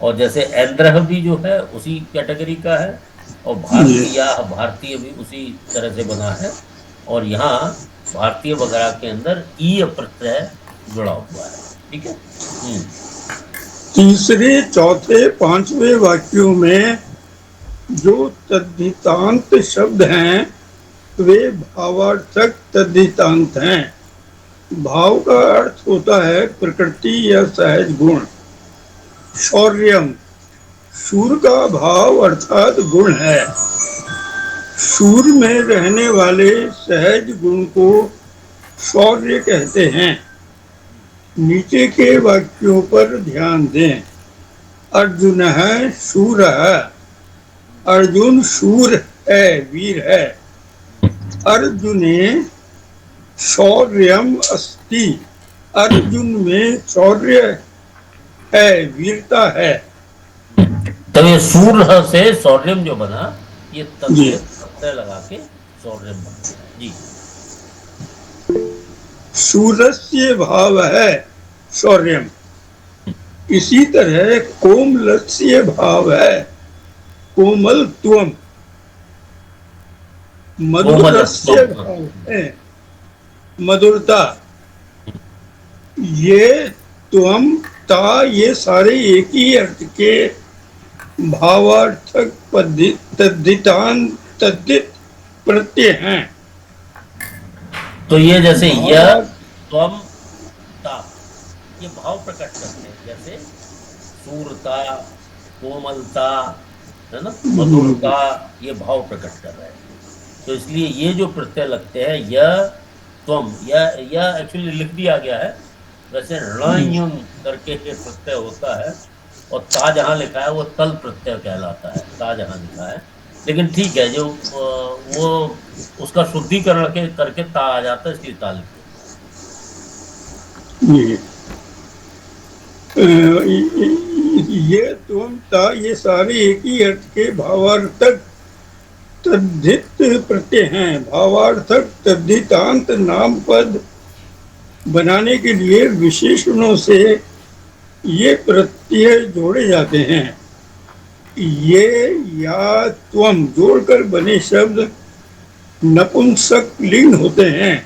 और जैसे ऐन्द्रह भी जो है उसी कैटेगरी का है, और भारतीय या भारतीय भी उसी तरह से बना है। और यहाँ भारतीय वगैरह के अंदर ई प्रत्यय जुड़ा हुआ है। ठीक है। तीसरे, चौथे, पांचवें वाक्यों में जो तद्धितांत शब्द हैं वे भावार्थक तद्धितांत हैं। भाव का अर्थ होता है प्रकृति या सहज गुण। शौर्यम, शूर का भाव अर्थात गुण है। शूर में रहने वाले सहज गुण को शौर्य कहते हैं। नीचे के वाक्यों पर ध्यान दें। अर्जुन है शूर है, अर्जुन शूर है, वीर है। अर्जुने शौर्यम अस्ति, अर्जुन में शौर्य है, वीरता है। तो ये शूर से शौर्यम जो बना, ये प्रत्यय लगा के शौर्यम बना। जी, शूरस्य भाव है शौर्यम। इसी तरह कोमलस्य भाव है कोमलत्वम। मधुरस्य भाव है मधुरता। ये त्वम ता ये सारे एक ही अर्थ के भावार्थक तद्धित प्रत्यय हैं। तो ये जैसे यह, त्वम, ता, ये भाव प्रकट करते हैं। जैसे सूरता, कोमलता, है ना, मधुरता, ये भाव प्रकट कर रहे हैं। तो इसलिए ये जो प्रत्यय लगते हैं, यह, त्वम, यह एक्चुअली लिख दिया गया है। वैसे ऋण करके ये प्रत्यय होता है, और ता जहाँ लिखा है वो तल प्रत्यय कहलाता है, ता जहाँ लिखा है। लेकिन ठीक है, जो वो उसका शुद्धिकरण करके ता आ जाता है, इसलिए ता लिखते हैं। ये त्वम ता ये सारे एक ही अर्थ के भावार्थक तद्धित प्रत्यय हैं। भावार्थक तद्धितांत नाम पद बनाने के लिए विशेषणों से ये प्रत्यय जोड़े जाते हैं। ये या त्वम जोड़कर बने शब्द नपुंसक लिंग होते हैं।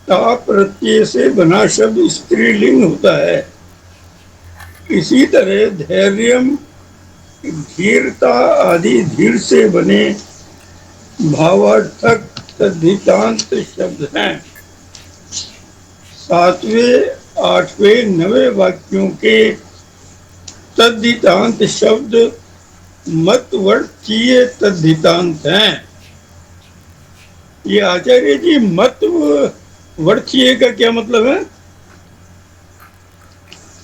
ता प्रत्यय से बना शब्द स्त्रीलिंग होता है। इसी तरह धैर्यम, धीरता आदि धीर से बने भावार्थक तद्धितांत शब्द हैं। सातवें, आठवें, नवें वाक्यों के तद्धितांत शब्द मतवर्थीय तद्धितांत हैं। ये आचार्य जी मतवर्थीय का क्या मतलब है?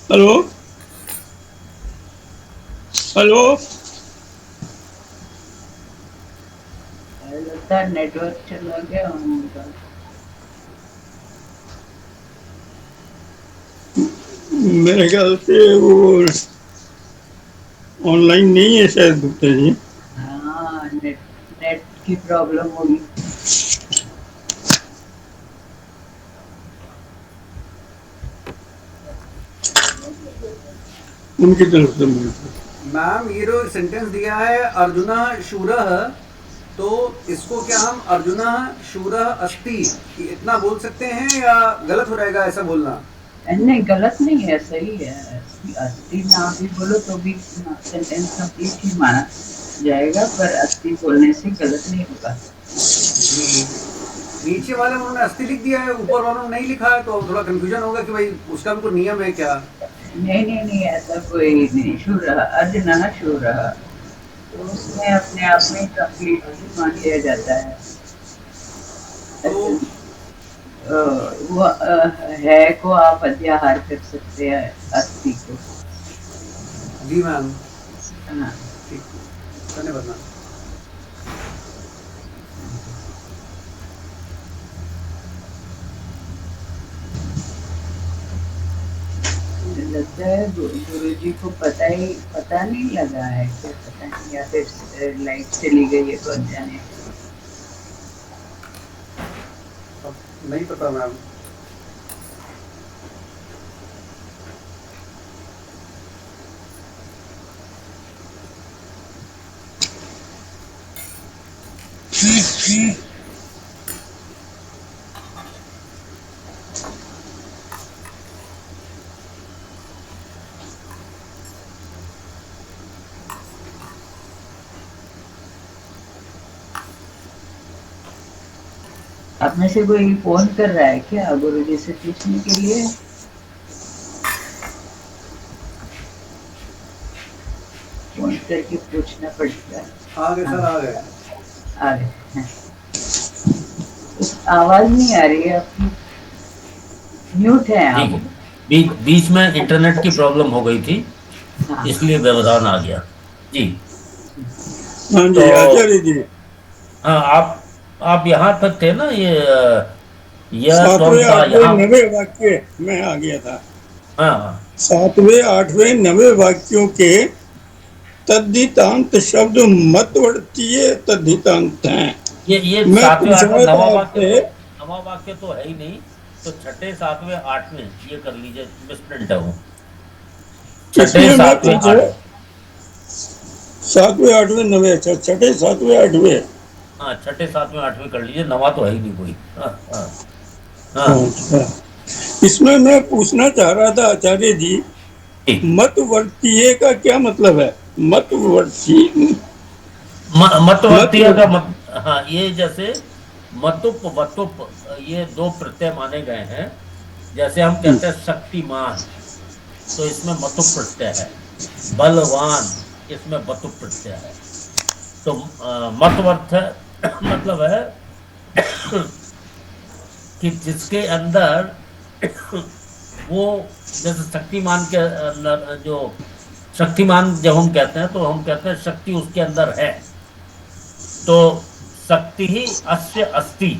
हेलो हेलो, लगता है नेटवर्क चला गया उनका। मेरे ख्याल से वो ऑनलाइन नहीं है शायद गुप्ता जी। हाँ, नेट की प्रॉब्लम होगी। उनकी तरफ से मैम ये जो सेंटेंस दिया है अर्जुना शूरः, तो इसको क्या हम अर्जुना शूरः अस्ति इतना बोल सकते हैं या गलत हो जाएगा ऐसा बोलना? नहीं, गलत नहीं है, सही है। अस्ति ना भी बोलो तो भी सेंटेंस कंप्लीट ही माना जाएगा, पर अस्ति बोलने से गलत नहीं होगा। नीचे वाले उन्होंने अस्ति लिख दिया है, ऊपर वालों ने नहीं लिखा है, तो थोड़ा कंफ्यूजन होगा कि भाई उसका भी कोई नियम है क्या? नहीं, ऐसा कोई नहीं। शूरः, अर्जुनः शूरः, तो उसमें अपने आप में कंप्लीट मान लिया जाता है। वो है को आप अध्याहार कर सकते हैं अस्ति को। जी मैम, हाँ, ठीक, धन्यवाद मैम। लगता है गुरु जी को पता नहीं लगा है क्या, पता नहीं, या फिर लाइट चली गई है, कौन जाने। अब नहीं पता मैम। आप में से कोई फोन कर रहा है क्या गुरु जी से पूछने के लिए? फोन करके पूछना पड़ता है। आ गए सर, आ गए। आ गए हैं। आवाज नहीं आ रही है आपकी, म्यूट है आप। बीच में इंटरनेट की प्रॉब्लम हो गई थी, हाँ। इसलिए व्यवधान आ गया जी। हाँ जी, आचार्य जी। हाँ, आप यहाँ तक थे ना, यह 7वें 8वें यहाँ। 9वें वाक्य में आ गया था। हाँ, 7वें 8वें 9वें वाक्यों के तद्धितांत शब्द मतवर्तीय तद्धितांत हैं। ये मैं 7वें 8वें पूछना नवा था वाक्य आपसे, नवा वाक्य तो है ही नहीं, तो 6ठे 7वें 8वें ये कर लीजिए, मिसप्रिंट है वो। 6ठे इसमें मैं 7वें पूछा 8वें। 7वें 8वें 9वें, अच्छा 6ठे 7वें 8वें। हाँ, 6ठे 7वें 8वें कर लीजिए, नवा तो है ही नहीं कोई। हाँ हाँ हाँ। अच्छा, इसमें मैं पूछना चाह रहा था आचार्य जी, ठीक। मतवर्तीय का क्या मतलब है? मतवर्ती मतवर्तीय का हाँ, ये जैसे मतुप वतुप, ये दो प्रत्यय माने गए हैं। जैसे हम कहते हैं शक्तिमान, तो इसमें मतुप प्रत्यय है। बलवान, इसमें वतुप प्रत्यय है। तो मतवर्थ मतलब है कि जिसके अंदर वो, जैसे शक्तिमान के अंदर, जो शक्तिमान जब हम कहते हैं तो हम कहते हैं शक्ति उसके अंदर है। तो शक्ति ही अस्य अस्ति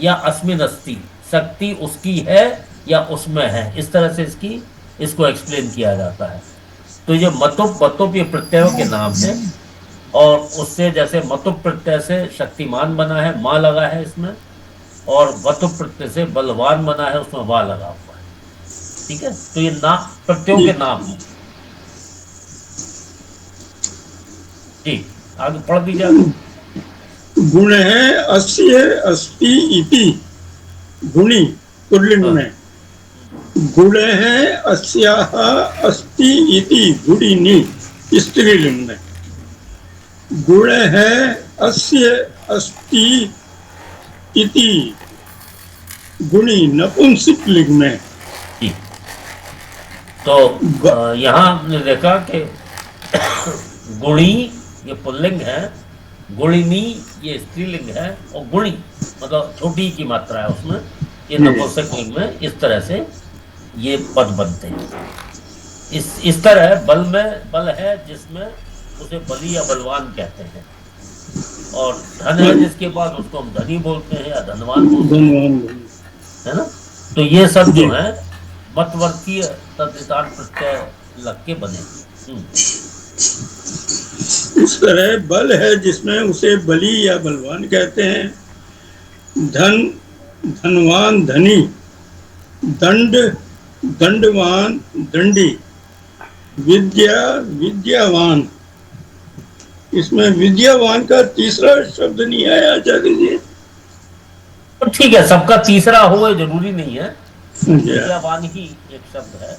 या अस्मिन अस्ति, शक्ति उसकी है या उसमें है, इस तरह से इसको एक्सप्लेन किया जाता है। तो ये मतुप वतुप ये प्रत्ययों के नाम है, और उससे जैसे मतुप प्रत्यय से शक्तिमान बना है, माँ लगा है इसमें, और वतुप प्रत्यय से बलवान बना है, उसमें वा लगा हुआ है। ठीक है, तो ये नाम प्रत्ययों के नाम है जी। आगे पढ़ दीजिए। गुण है अस्य अस्ति इति, गुणी पुल्लिंग में। गुण है अस्याः अस्ति इति, गुणिनी स्त्रीलिंग में। गुण है अस्य अस्ति इति, गुणी नपुंसक लिंग में। तो यहाँ हमने देखा कि गुणी ये पुल्लिंग है, गुणिनी ये स्त्रीलिंग है, और गुणी मतलब छोटी की मात्रा है उसमें, ये नपुंसक लिंग में। इस तरह से ये पद बनते हैं। इस तरह बल में बल है जिसमें उसे बली या बलवान कहते हैं, और धन है जिसके पास उसको हम धनी बोलते हैं या धनवान बोलते हैं, है ना। तो ये सब जो है मतवर्तीय तद्धितांत प्रत्यय लग के बने। इस तरह बल है जिसमें उसे बली या बलवान कहते हैं, धन धनवान धनी, दंड दंडवान दंडी, विद्या विद्यावान। इसमें विद्यावान का तीसरा शब्द नहीं आया आचार्य जी। तो ठीक है, सबका तीसरा हो जरूरी नहीं है, विद्यावान ही एक शब्द है।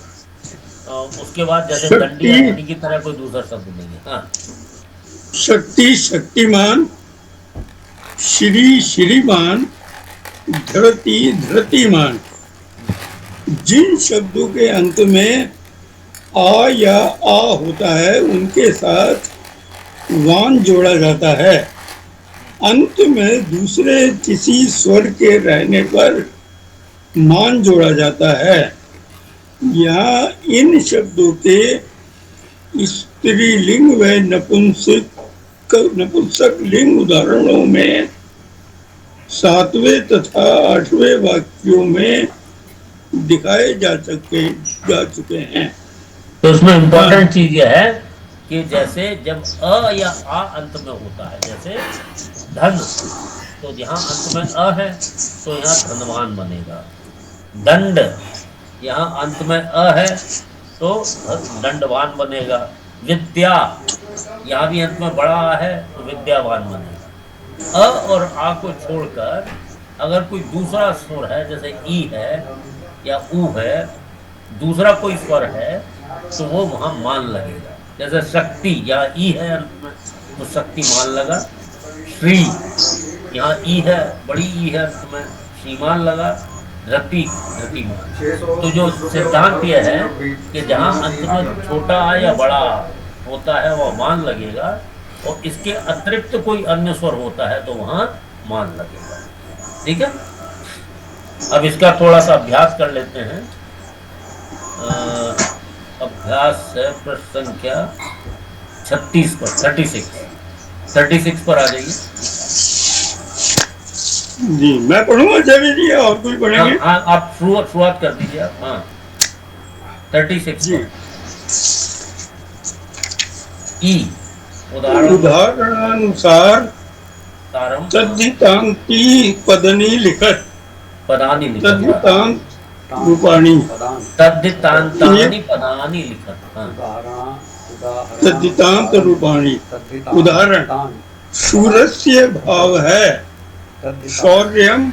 उसके बाद जैसे दंडी की तरह कोई दूसरा शब्द नहीं है। हाँ। शक्ति शक्तिमान, श्री श्रीमान, धरती धरतीमान। जिन शब्दों के अंत में आ या आ होता है उनके साथ वान जोड़ा जाता है। अंत में दूसरे किसी स्वर के रहने पर मान जोड़ा जाता है। यहाँ इन शब्दों के स्त्रीलिंग व नपुंसक लिंग उदाहरणों में 7वें तथा 8वें वाक्यों में दिखाए जा चुके हैं। तो इसमें इम्पोर्टेंट चीज यह है कि जैसे जब अ या आ अंत में होता है, जैसे धन, तो यहाँ अंत में अ है तो यहाँ धनवान बनेगा। दंड, यहाँ अंत में अ है तो दंडवान बनेगा। विद्या, यहाँ भी अंत में बड़ा आ है तो विद्यावान बनेगा। अ और आ को छोड़कर अगर कोई दूसरा स्वर है, जैसे ई है या ऊ है, दूसरा कोई स्वर है तो वो वहां मान लगेगा। जैसे शक्ति, यहाँ ई है अंत में तो शक्ति मान लगा। श्री, यहाँ ई है, बड़ी ई है अंत में, श्रीमान लगा। रति, रतिमान। तो जो सिद्धांत यह है कि जहाँ अंत में छोटा आ या बड़ा होता है वह मान लगेगा, और इसके अतिरिक्त कोई अन्य स्वर होता है तो वहां मान लगेगा। ठीक है, अब इसका थोड़ा सा अभ्यास कर लेते हैं। अभ्यास है प्रश्न संख्या 36 पर, 36 पर आ जाइए जी। मैं पढ़ूंगा आचार्य जी, और कोई पढ़ेंगे? हाँ, आप शुरुआत कर दीजिए आप। हाँ, 36 जी। ई, उदाहरणानुसार तारम तद्धितांति पदनी लिखत, पदानी लिखत, तद्धितांत रूपाणी, तद्धितांतानि पदानी लिखत। हाँ, तद्धितांत रूपाणी। उदाहरण, शूरस्य भाव है शौर्यम,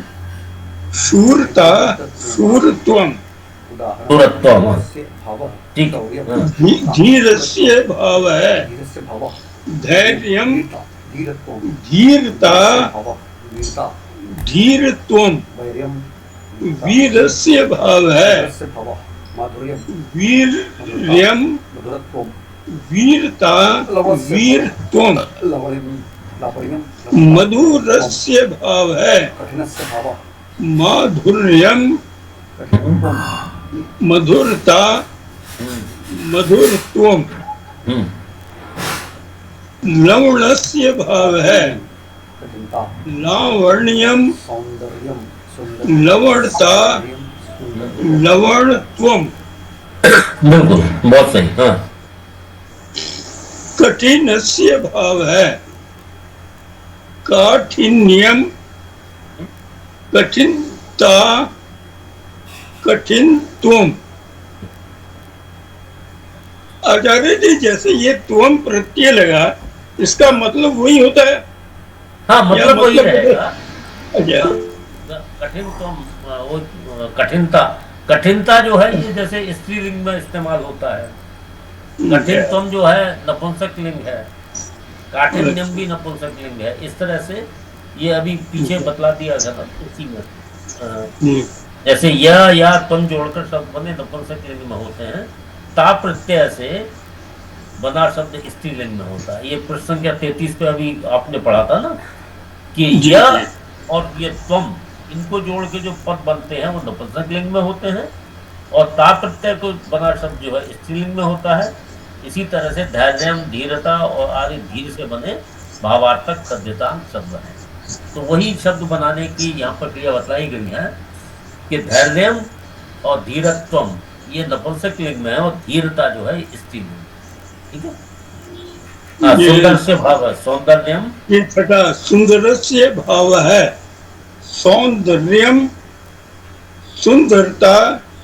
शूरता, शूरत्वम। शूरत्वम, ठीक। धीरस्य भाव है धैर्यम, धीरता, धीरत्वम। वीरस्य भाव है वीर्यम, वीरता, वीरत्वम। मधुरस्य भाव है माधुर्यम, मधुरता, मधुरत्वम। लवणस्य भाव है लावण्यम, लवणता, लवणत्वम। बिल्कुल, बहुत सही। हाँ, कठिनस्य भाव है काठिन्यम, कठिनता, कठिनत्वम। आचार्य जी, जैसे ये त्वम प्रत्यय लगा, इसका मतलब वही होता है? हाँ, मतलब वही रहेगा। अच्छा, कठिनत्वम, वो कठिनता, कठिनता जो है ये जैसे स्त्रीलिंग में इस्तेमाल होता है। कठिनत्वम जो है नपुंसक लिंग है, काठिन्यम भी नपुंसक लिंग है। इस तरह से ये अभी पीछे बतला दिया था ना उसी में। जैसे यह या तुम जोड़कर शब्द बने नपुंसक लिंग में होते हैं, ता प्रत्यय से बना शब्द स्त्रीलिंग में होता है। ये प्रश्न संख्या 33 पे अभी आपने पढ़ा था ना कि यह और ये तुम, इनको जोड़ के जो पद बनते हैं वो नपुंसक लिंग में होते हैं, और ता प्रत्यय को बना शब्द जो है स्त्रीलिंग में होता है। इसी तरह से धैर्यम, धीरता और आदि धीर से बने भावार्थक तद्धितांत शब्द हैं। तो वही शब्द बनाने की यहाँ प्रक्रिया बतलाई गई है कि धैर्यम और धीरत्वम ये नपुंसक लिंग में है, और धीरता जो है स्त्रीलिंग। ठीक है। सुंदरस्य भाव है सौंदर्यम, ये छठा सुंदरस्य भाव है सौंदर्यम, सुंदरता,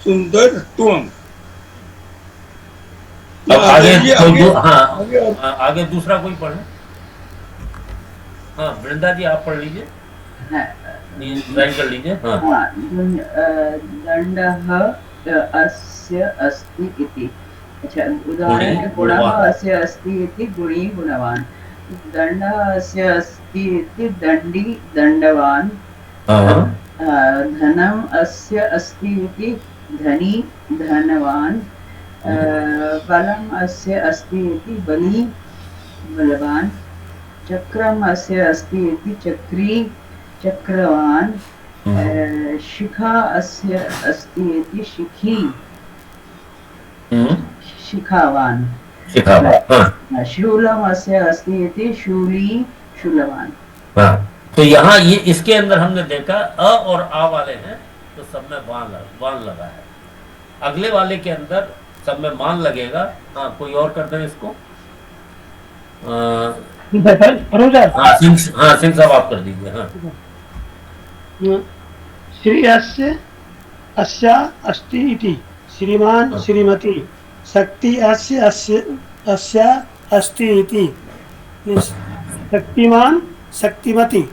सुंदरत्वम। आगे दूसरा कोई पढ़े? हाँ, वृंदा जी आप पढ़ लीजिए, राइट कर लीजिए। हाँ, दंडः अस्य अस्ति इति। अच्छा, उदाहरण, गुणः अस्य अस्ति इति गुणी गुणवान। दंडः अस्य अस्ति इति दंडी दंडवान। धनम अस्य अस्ति इति धनी धनवान। बलम अस्य अस्ति इति बली बलवान। चक्रम अस्य अस्ति इति चक्री चक्रवान। शिखा अस्य अस्ति इति शिखी शिखावान। शूलम अस्य अस्ति इति शूली शूलवान। तो यहाँ ये इसके अंदर हमने देखा अ और आ वाले हैं तो सब में वान लगा है। अगले वाले के अंदर सब में मान लगेगा। हाँ, कोई और कर दें इसको। हाँ सिंह साहब आप कर दीजिए। हाँ, श्री अस्य अस्या अस्ति इति, श्रीमान श्रीमती, शक्ति अस्य अस्या अस्ति इति, शक्तिमान शक्तिमती,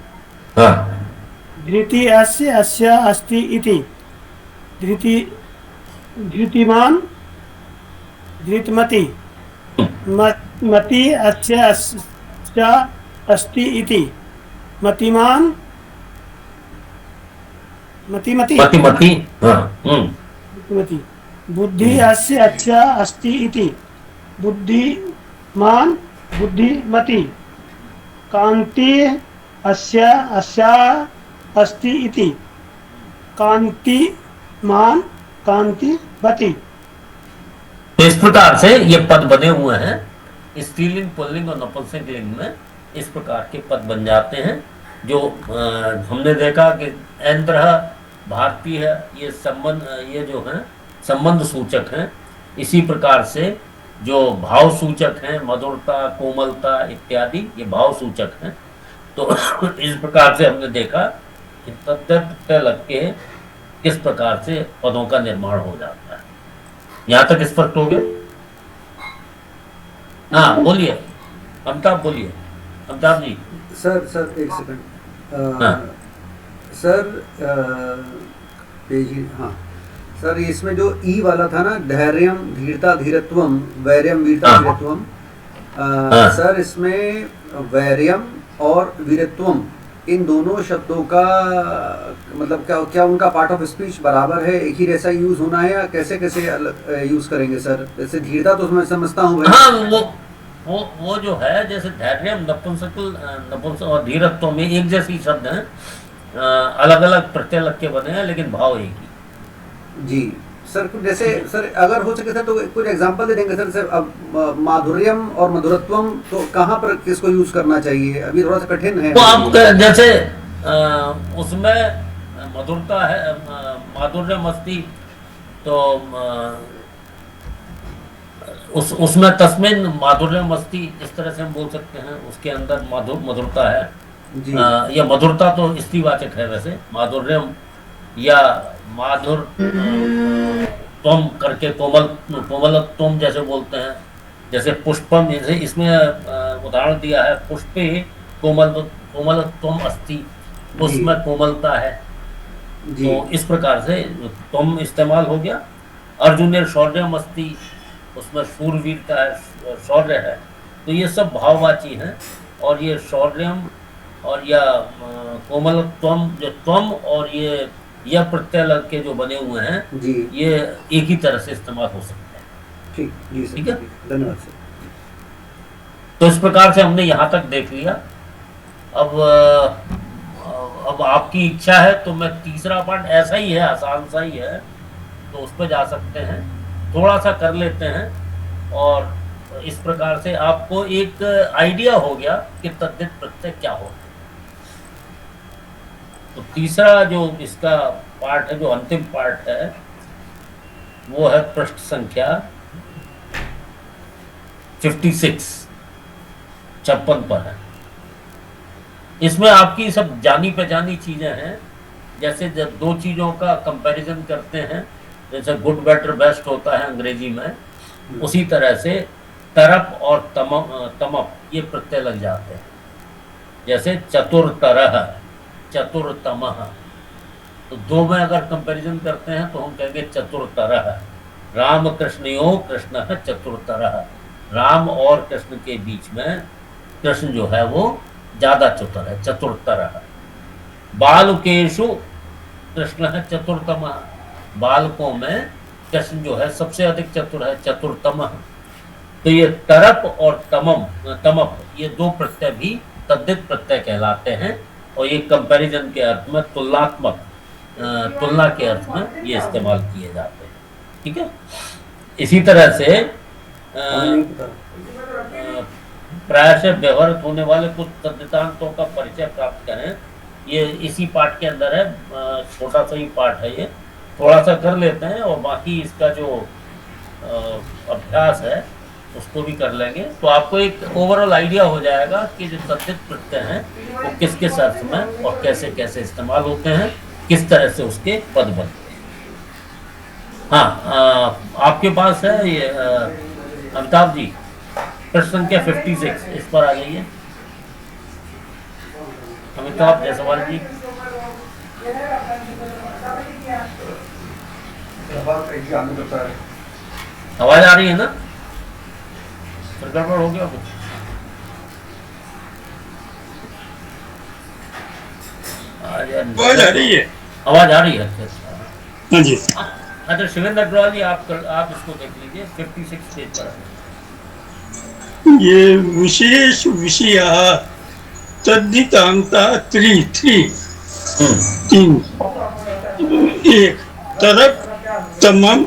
हाँ, धृति अस्य अस्या अस्ति इति, धृतिमान धृतमती, मति अस्य अस्या अस्ति इति, मतिमान मतिमती, हाँ, मति, बुद्धि अस्य अच्छा अस्ति इति, बुद्धिमान बुद्धिमती, कांति अस्या अस्या अस्ति इति, कांतिमान कांतिवती। तो इस प्रकार से ये पद बने हुए हैं। स्त्रीलिंग, पुल्लिंग और नपुंसकलिंग में इस प्रकार के पद बन जाते हैं, जो हमने देखा कि ऐन्द्र भारतीय ये संबंध, ये जो है संबंध सूचक हैं। इसी प्रकार से जो भाव सूचक हैं, मधुरता, कोमलता इत्यादि, ये भाव सूचक हैं। तो इस प्रकार से हमने देखा कि तत्व लग के किस प्रकार से पदों का निर्माण हो जाता है। यहाँ तक स्पष्ट हो गया? हाँ, बोलिए अमिताभ, बोलिए अमिताभ जी। सर एक सेकंड। हाँ। सर पेज, हाँ सर, इसमें जो ई वाला था ना, धैर्यम धीरता धीरत्वम, वैर्यम वीरता हाँ। वीरत्वम, हाँ। सर इसमें वैर्यम और वीरत्वम, इन दोनों शब्दों का मतलब क्या उनका पार्ट ऑफ स्पीच बराबर है, एक ही जैसा यूज होना है, या कैसे कैसे अलग यूज करेंगे सर? जैसे धीरता तो मैं समझता हूँ। हाँ, वो जो है, जैसे धैर्य नपुंसक और धीरत्व में एक जैसी शब्द हैं, अलग अलग प्रत्यय लग के बने हैं, लेकिन भाव एक ही। जी सर, कुछ जैसे सर अगर हो सके सर तो कुछ एग्जांपल दे देंगे सर। अब माधुर्यम और मधुरत्वम तो कहाँ पर किसको यूज करना चाहिए? अभी थोड़ा सा कठिन है। तो आप जैसे उसमें मधुरता है, माधुर्य मस्ती, तो उसमें तस्मिन माधुर्य मस्ती, इस तरह से हम बोल सकते हैं। उसके अंदर मधुरता है जी। या मधुरता तो स्त्रीवाचक है वैसे, माधुर्यम या माधुर तुम करके कोमल तुम जैसे बोलते हैं। जैसे पुष्पम, जैसे इसमें उदाहरण दिया है, पुष्पे कोमल तुम अस्ति, उसमें कोमलता है। जी। तो इस प्रकार से तुम इस्तेमाल हो गया। अर्जुन शौर्यम अस्ति, उसमें शूरवीरता है, शौर्य है। तो ये सब भाववाची हैं। और ये शौर्यम और या कोमलत्वम, जो त्वम और ये यह प्रत्यय लग के जो बने हुए हैं जी, ये एक ही तरह से इस्तेमाल हो सकते हैं। ठीक जी सर, ठीक है, धन्यवाद सर। तो इस प्रकार से हमने यहाँ तक देख लिया। अब आपकी इच्छा है तो मैं तीसरा पार्ट ऐसा ही है, आसान सा ही है, तो उस पर जा सकते हैं, थोड़ा सा कर लेते हैं। और इस प्रकार से आपको एक आइडिया हो गया कि तद्धित प्रत्यय क्या होता है। तो तीसरा जो इसका पार्ट है, जो अंतिम पार्ट है, वो है पृष्ठ संख्या 56 पर है। इसमें आपकी सब जानी पहचानी चीजें हैं। जैसे जब दो चीजों का कंपैरिजन करते हैं, जैसे गुड बेटर बेस्ट होता है अंग्रेजी में, उसी तरह से तरप और तमप ये प्रत्यय लग जाते हैं। जैसे चतुरतरह, चतुरतमः, तो दो में अगर कंपैरिजन करते हैं तो हम कहेंगे चतुरतरह। राम कृष्णयो कृष्ण चतुरतरह, राम और कृष्ण के बीच में कृष्ण जो है वो ज्यादा चतुर है, चतुरतरह। बालकेषु कृष्ण चतुरतमः, बालकों में कृष्ण जो है सबसे अधिक चतुर है, चतुरतमः। तो ये तरप और तमप ये दो प्रत्यय भी तद्धित प्रत्यय कहलाते हैं। और ये कंपैरिजन के अर्थ में, तुलनात्मक तुलना के अर्थ में ये इस्तेमाल किए जाते हैं। ठीक है, इसी तरह से प्राय से व्यवहारित होने वाले कुछ तद्धितांतों का परिचय प्राप्त करें। ये इसी पाठ के अंदर है, छोटा सा ही पाठ है ये। थोड़ा सा कर लेते हैं और बाकी इसका जो अभ्यास है उसको भी कर लेंगे, तो आपको एक ओवरऑल आइडिया हो जाएगा कि जो तद्धित प्रत्यय हैं वो किस किस अर्थ में और कैसे कैसे इस्तेमाल होते हैं, किस तरह से उसके पद बनते हैं। हाँ, आपके पास है ये अमिताभ जी, प्रश्न संख्या 56, इस पर आ जाइए। अमिताभ जायसवाल जी। आवाज आ रही है ना? फिर गड़बड़ हो गया कुछ? आवाज आ रही है? आवाज आ रही है। अच्छा, हाँ जी। अच्छा शिवेंद्र अग्रवाल जी, आप इसको देख लीजिए, 56 पेज पर। ये विशेष विषया तद्धितांता तीन, एक तरक तमम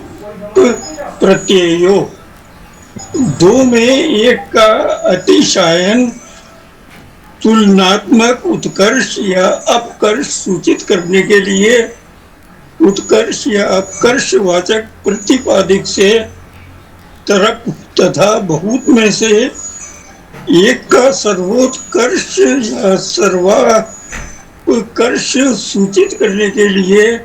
प्रत्ययो, दो में एक का अतिशायन तुलनात्मक उत्कर्ष या अपकर्ष सूचित करने के लिए उत्कर्ष या अपकर्ष वाचक प्रतिपादिक से तरक तथा बहुत में से एक का सर्वोत्कर्ष या सर्वात्कर्ष सूचित करने के लिए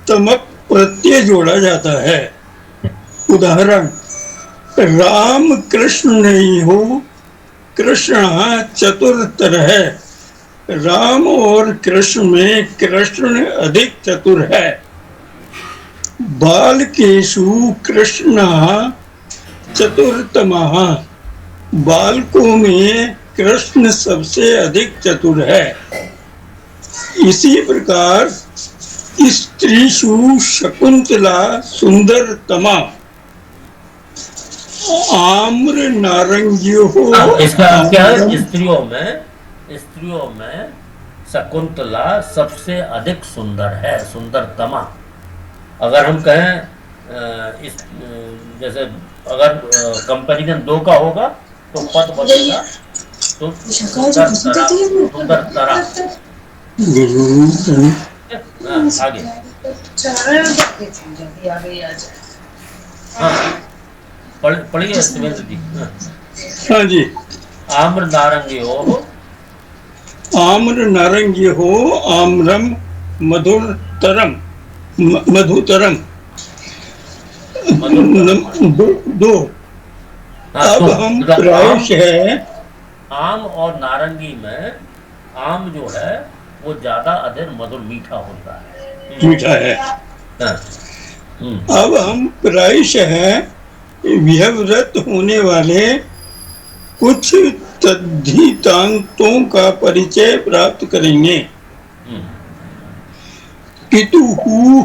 तमक प्रत्यय जोड़ा जाता है। उदाहरण, राम कृष्ण नहीं हो, कृष्ण चतुरतर है। राम और कृष्ण में कृष्ण अधिक चतुर है। बालकेषु कृष्ण चतुरतमः, बालकों में कृष्ण सबसे अधिक चतुर है। इसी प्रकार स्त्रीषु शकुंतला सुंदरतमा, आम्र नारंगियो हो। इसका क्या है? स्त्रियों में शकुंतला सबसे अधिक सुंदर है, सुंदरतमा। अगर हम कहें इस जैसे अगर कंपैरिजन दो का होगा तो पद बनेगा तो सुंदरतरा। आगे पढ़िए शिवेंद्र जी। हाँ जी। आम्र नारंगी हो, आम्र नारंगी हो, आम्रम मधुरतरम, मधुतरम, दो। अब हम प्रायश है, आम और नारंगी में आम जो है वो ज्यादा अधिक मधुर मीठा होता है, मीठा है। अब हम प्रायश है विहव्रत होने वाले कुछ तद्धितांतों का परिचय प्राप्त करेंगे। पितुहु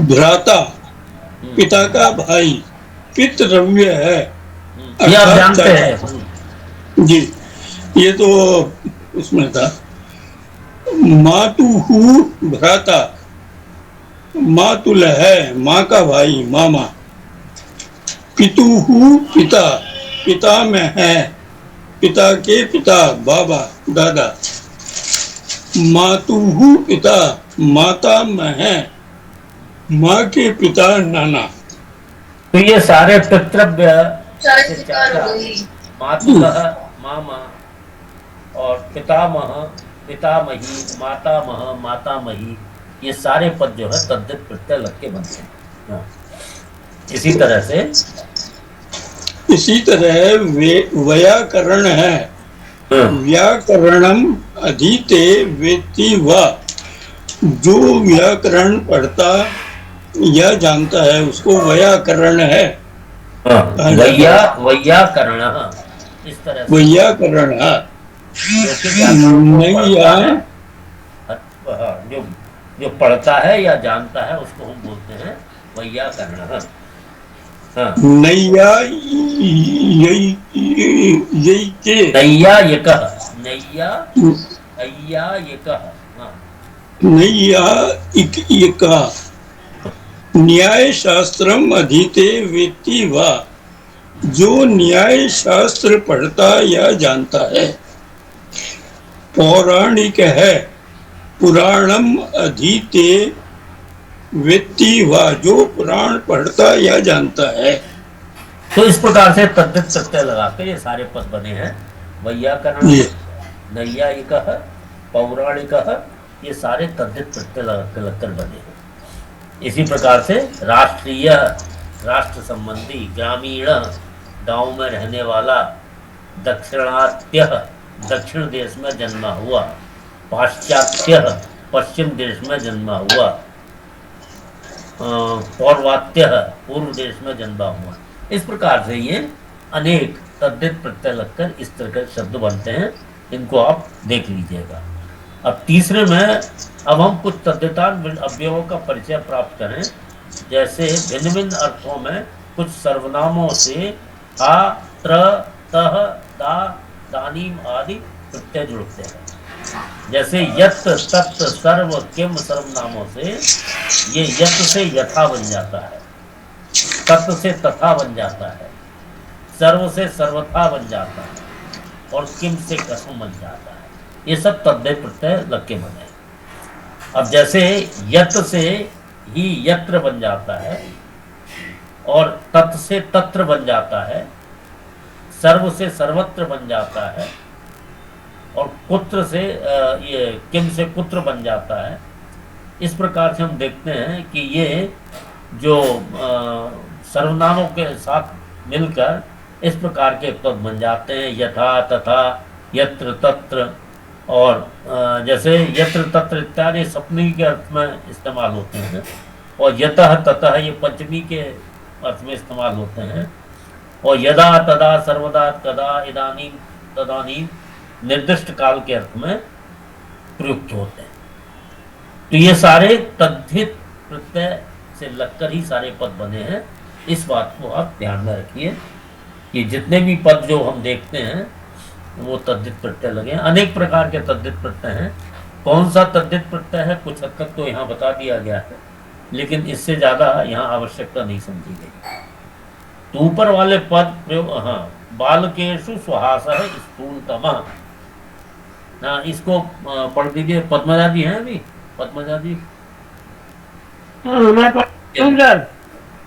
भ्राता, पिता का भाई, पितृव्य है, ये आप जानते हैं जी, ये तो उसमें था। मातुहु भ्राता, मातुल है, माँ का भाई, मामा। पितुहु पिता, पिता में है, पिता के पिता, बाबा, दादा। मातुहु पिता, माता में है, माँ के पिता, नाना। तो ये सारे पितृव्य, मातुलः मामा और पितामह, पितामही, मातामह, मातामही, ये सारे पद जो है तद्धित प्रत्यय लग के बनते हैं। इसी तरह व्याकरण है, व्याकरणम अधीते वेत्ति वा, जो व्याकरण पढ़ता या जानता है उसको व्याकरण है। व्याकरण, इस तरह से व्याकरण जो पढ़ता है या जानता है उसको हम बोलते हैं व्याकरण। नैया न्याय शास्त्रम अधीते वेत्ति वा, जो न्याय शास्त्र पढ़ता या जानता है। पौराणिक है, पुराणम अधीते व्यक्ति व जो पुराण पढ़ता या जानता है। तो इस प्रकार से तद्धित प्रत्यय लगा के ये सारे पद बने हैं। वैयाकरण, नैयायिक, पौराणिक, ये सारे तद्धित प्रत्यय लगकर बने हैं। इसी प्रकार से राष्ट्रीय, राष्ट्र संबंधी, ग्रामीण, गांव में रहने वाला, दक्षिणात्य, दक्षिण देश में जन्मा हुआ, पाश्चात्य, पश्चिम देश में जन्मा हुआ, पौर्वात्य, पूर्व देश में जन्मा हुआ। इस प्रकार से ये अनेक तद्धित प्रत्यय लगकर इस तरह के शब्द बनते हैं। इनको आप देख लीजिएगा। अब तीसरे में अब हम कुछ तद्धितान अवयवों का परिचय प्राप्त करें। जैसे भिन्न भिन्न अर्थों में कुछ सर्वनामों से आ, त्र, तह, दा, दानीम आदि प्रत्यय जुड़ते हैं। जैसे यत, तत्, सर्व, किम सर्वनामों से ये यत से यथा बन जाता है, तत् से तथा बन जाता है, सर्व से सर्वथा बन जाता है, और किम से कसम बन जाता है। ये सब तद्धित प्रत्यय लग के बने। अब जैसे यत से ही यत्र बन जाता है, और तत् से तत्र बन जाता है, सर्व से सर्वत्र बन जाता है, और कुत्र से ये किम से कुत्र बन जाता है। इस प्रकार से हम देखते हैं कि ये जो सर्वनामों के साथ मिलकर इस प्रकार के पद बन जाते हैं। यथा, तथा, यत्र, तत्र, और जैसे यत्र तत्र इत्यादि सप्तमी के अर्थ में इस्तेमाल होते हैं, और यतः ततः ये पंचमी के अर्थ में इस्तेमाल होते हैं, और यदा, तदा, सर्वदा, कदा, इदानीम, तदानीम निर्दिष्ट काल के अर्थ में प्रयुक्त होते हैं। तो ये सारे तद्धित प्रत्यय से लगकर ही सारे पद बने हैं। इस बात को आप ध्यान में रखिए कि जितने भी पद जो हम देखते हैं वो तद्धित प्रत्यय लगे। अनेक प्रकार के तद्धित प्रत्यय हैं। कौन सा तद्धित प्रत्यय है कुछ हद तक तो यहाँ बता दिया गया है, लेकिन इससे ज्यादा यहाँ आवश्यकता नहीं समझी गई। तो ऊपर वाले पद प्रयोग, हाँ, बालकेषु सुहासः स्थूलतमः, ना इसको पढ़ दीजिए। पद्मजा जी हैं अभी? पद्मजा जी,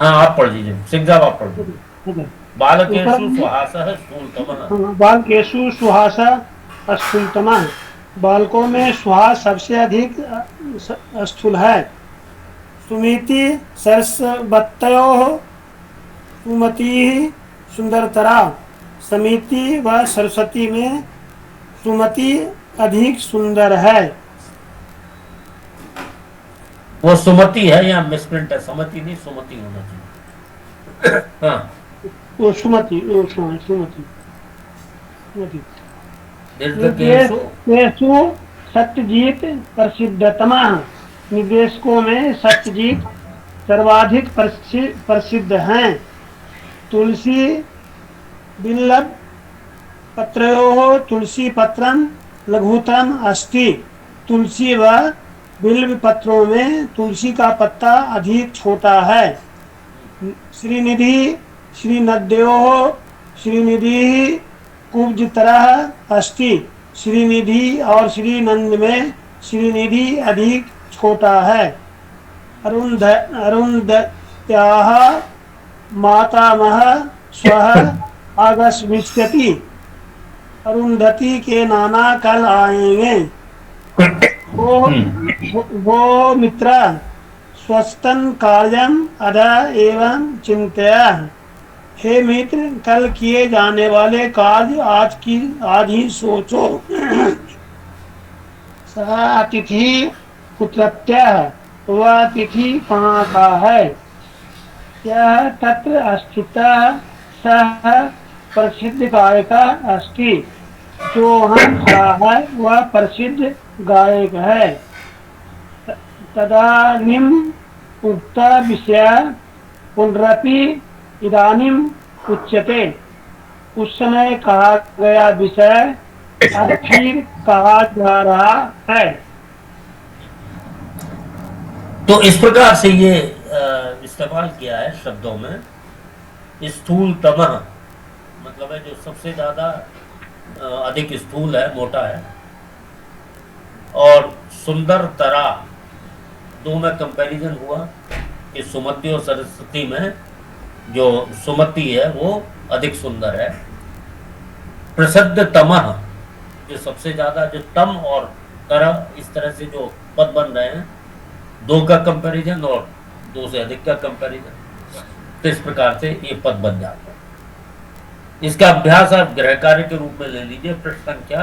हाँ आप पढ़ दीजिए। सिंह साहब आप पढ़ दीजिए। बालकेषु सुहासः स्थूलतमः। बालकेषु सुहासः स्थूलतमः, बालकों में सुहास सबसे अधिक स्थूल है। सुमिति सरस्वत्योः सुमति सुंदरतरा, समिति व सरस्वती में सुमति अधिक सुंदर है। वो सुमति है या मिसप्रिंट है? समति नहीं, सुमति होना चाहिए। हाँ, वो सुमति, सुमति। निर्देशु सत्यजीत प्रसिद्धतमा, निर्देशकों में सत्यजीत सर्वाधिक प्रसिद्ध हैं। तुलसी बिल्लभ पत्रयोः तुलसी पत्रम लघुतरम अस्ति, तुलसी व बिल्व पत्रों में तुलसी का पत्ता अधिक छोटा है। श्रीनिधि श्रीनद्योः श्रीनिधि कुब्जतरः अस्ति, श्रीनिधि और श्रीनंद में श्रीनिधि अधिक छोटा है। अरुंधत्याः मातामह स्वः आगस्मिष्यति, अरुंधति के नाना कल आएंगे। वो मित्र स्वस्तन कार्यम अदा एवं चिंतया, हे मित्र कल किए जाने वाले कार्य आज ही सोचो। सह अतिथि कुत्रत्यः, वह अतिथि कहाँ का है। यह तत्र स्थितः सह प्रसिद्ध गायक अस्ति, जो हम खड़ा है वह प्रसिद्ध गायक है। तदानीम उक्त विषय पुनरपि इदानीम उच्यते, उस समय कहा गया विषय अब फिर कहा जा रहा है। तो इस प्रकार से ये इस्तेमाल किया है शब्दों में। स्थूलतमः मतलब है जो सबसे ज्यादा अधिक स्थूल है, मोटा है। और सुंदर तरा दो में कंपैरिजन हुआ कि सुमति और सरस्वती में जो सुमति है वो अधिक सुंदर है। प्रसिद्ध तमह, जो सबसे ज्यादा जो तम और तरह इस तरह से जो पद बन रहे हैं, दो का कंपैरिजन और दो से अधिक का कंपैरिजन, तो इस प्रकार से ये पद बन जाता है। इसका अभ्यास आप गृह कार्य के रूप में ले लीजिए। पृष्ठ संख्या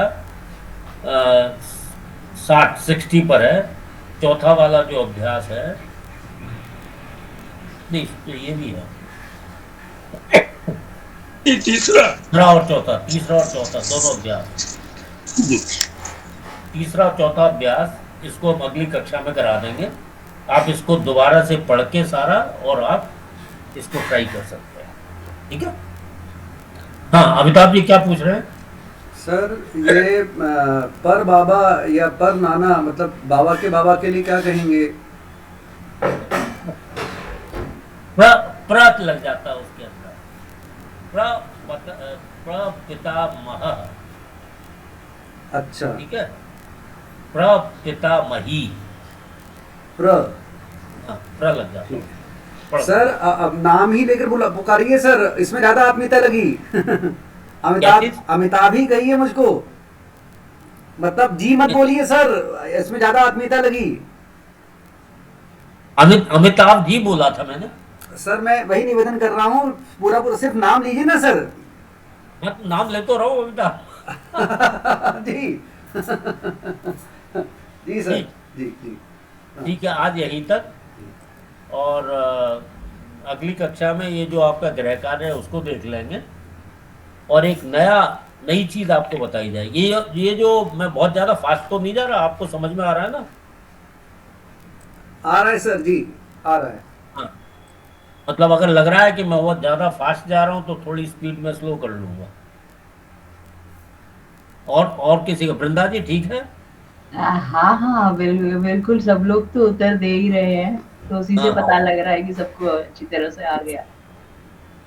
60 पर है, चौथा वाला जो अभ्यास है, नहीं तो ये भी है, ये तीसरा और चौथा, तीसरा और चौथा दोनों अभ्यास, तीसरा और चौथा अभ्यास इसको हम अगली कक्षा में करा देंगे। आप इसको दोबारा से पढ़ के सारा और आप इसको ट्राई कर सकते हैं, ठीक है। हाँ, अमिताभ जी क्या पूछ रहे हैं? सर ये पर बाबा या पर नाना, मतलब बाबा के लिए क्या कहेंगे? प्रत लग जाता है उसके अंदर, प्रपितामह, अच्छा, ठीक है, प्रपितामही, प्र, हाँ, प्र लग जाता है। सर अब नाम ही लेकर बोला पुकारिए सर, इसमें ज्यादा आत्मीयता लगी। अमिताभ ही कहिए मुझको, मतलब जी मत बोलिए सर, इसमें ज्यादा आत्मीयता लगी। अमिताभ जी बोला था मैंने सर, मैं वही निवेदन कर रहा हूँ, पूरा पूरा सिर्फ नाम लीजिए ना सर। मैं नाम लेते रहो अमिताभ। जी जी सर, जी जी, ठीक है, आज यहीं तक। और अगली कक्षा में ये जो आपका गृह कार्य है उसको देख लेंगे और एक नई चीज आपको बताई जाएगी। ये जो मैं बहुत ज्यादा फास्ट तो नहीं जा रहा, आपको समझ में आ रहा है ना? आ रहा है सर जी, आ रहा है। हाँ, मतलब अगर लग रहा है कि मैं बहुत ज्यादा फास्ट जा रहा हूँ तो थोड़ी स्पीड में स्लो कर लूंगा। और किसी का? वृंदा जी ठीक है? हाँ हाँ, बिल्कुल सब लोग तो उत्तर दे ही रहे हैं, तो उसी से पता लग रहा है कि सबको अच्छी तरह से आ गया।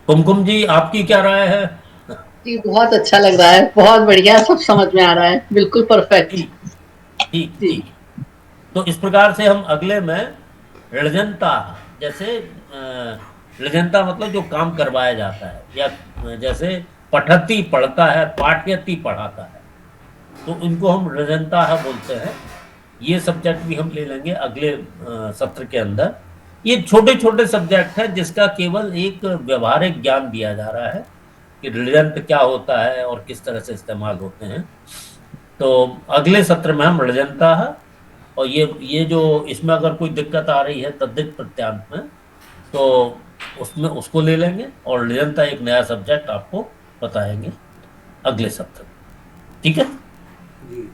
कुमकुम जी आपकी क्या राय है? जी बहुत अच्छा लग रहा है, बहुत बढ़िया, सब समझ में आ रहा है, बिल्कुल परफेक्ट। ठीक। तो इस प्रकार से हम अगले में ऋजनता, जैसे ऋजनता मतलब जो काम करवाया जाता है, या जैसे पठती पढ़ता है, पाठयती पढ़ाता है, तो इनको हम ऋजनता बोलते हैं। ये सब्जेक्ट भी हम ले लेंगे अगले सत्र के अंदर। ये छोटे छोटे सब्जेक्ट है जिसका केवल एक व्यवहारिक ज्ञान दिया जा रहा है कि ऋजंत क्या होता है और किस तरह से इस्तेमाल होते हैं। तो अगले सत्र में हम ऋजनता है, और ये जो इसमें अगर कोई दिक्कत आ रही है तद्धित प्रत्यांत में, तो उसमें उसको ले लेंगे और ऋजनता एक नया सब्जेक्ट आपको बताएंगे अगले सत्र, ठीक है जी।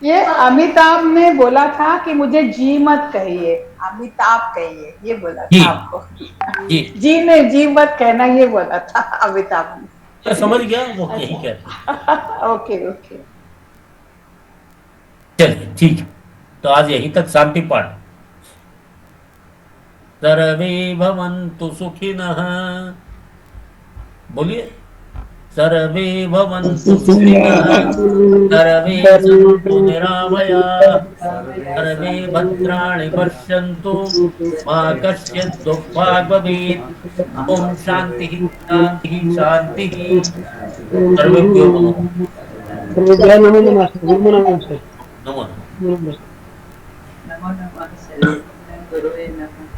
ये अमिताभ ने बोला था कि मुझे जी मत कहिए, अमिताभ कहिए, ये बोला था आपको। जी ने जी मत कहना, ये बोला था अमिताभ ने। मैं समझ गया, वो यही कहते। ओके ओके, चलिए ठीक है, तो आज यहीं तक शांति पाठ। सर्वे भवन्तु सुखिनः, बोलिए, सर्वे भवन्तु सुखिनः, सर्वे सन्तु निरामयाः, सर्वे भद्राणि पश्यन्तु, मा कश्चित् दुःखात् भवेत्। ओम शांतिः शांतिः शांतिः। सर्वेभ्यो नमो नमः। नमो नमो नमः सर्वेभ्यः गुरवे नमः।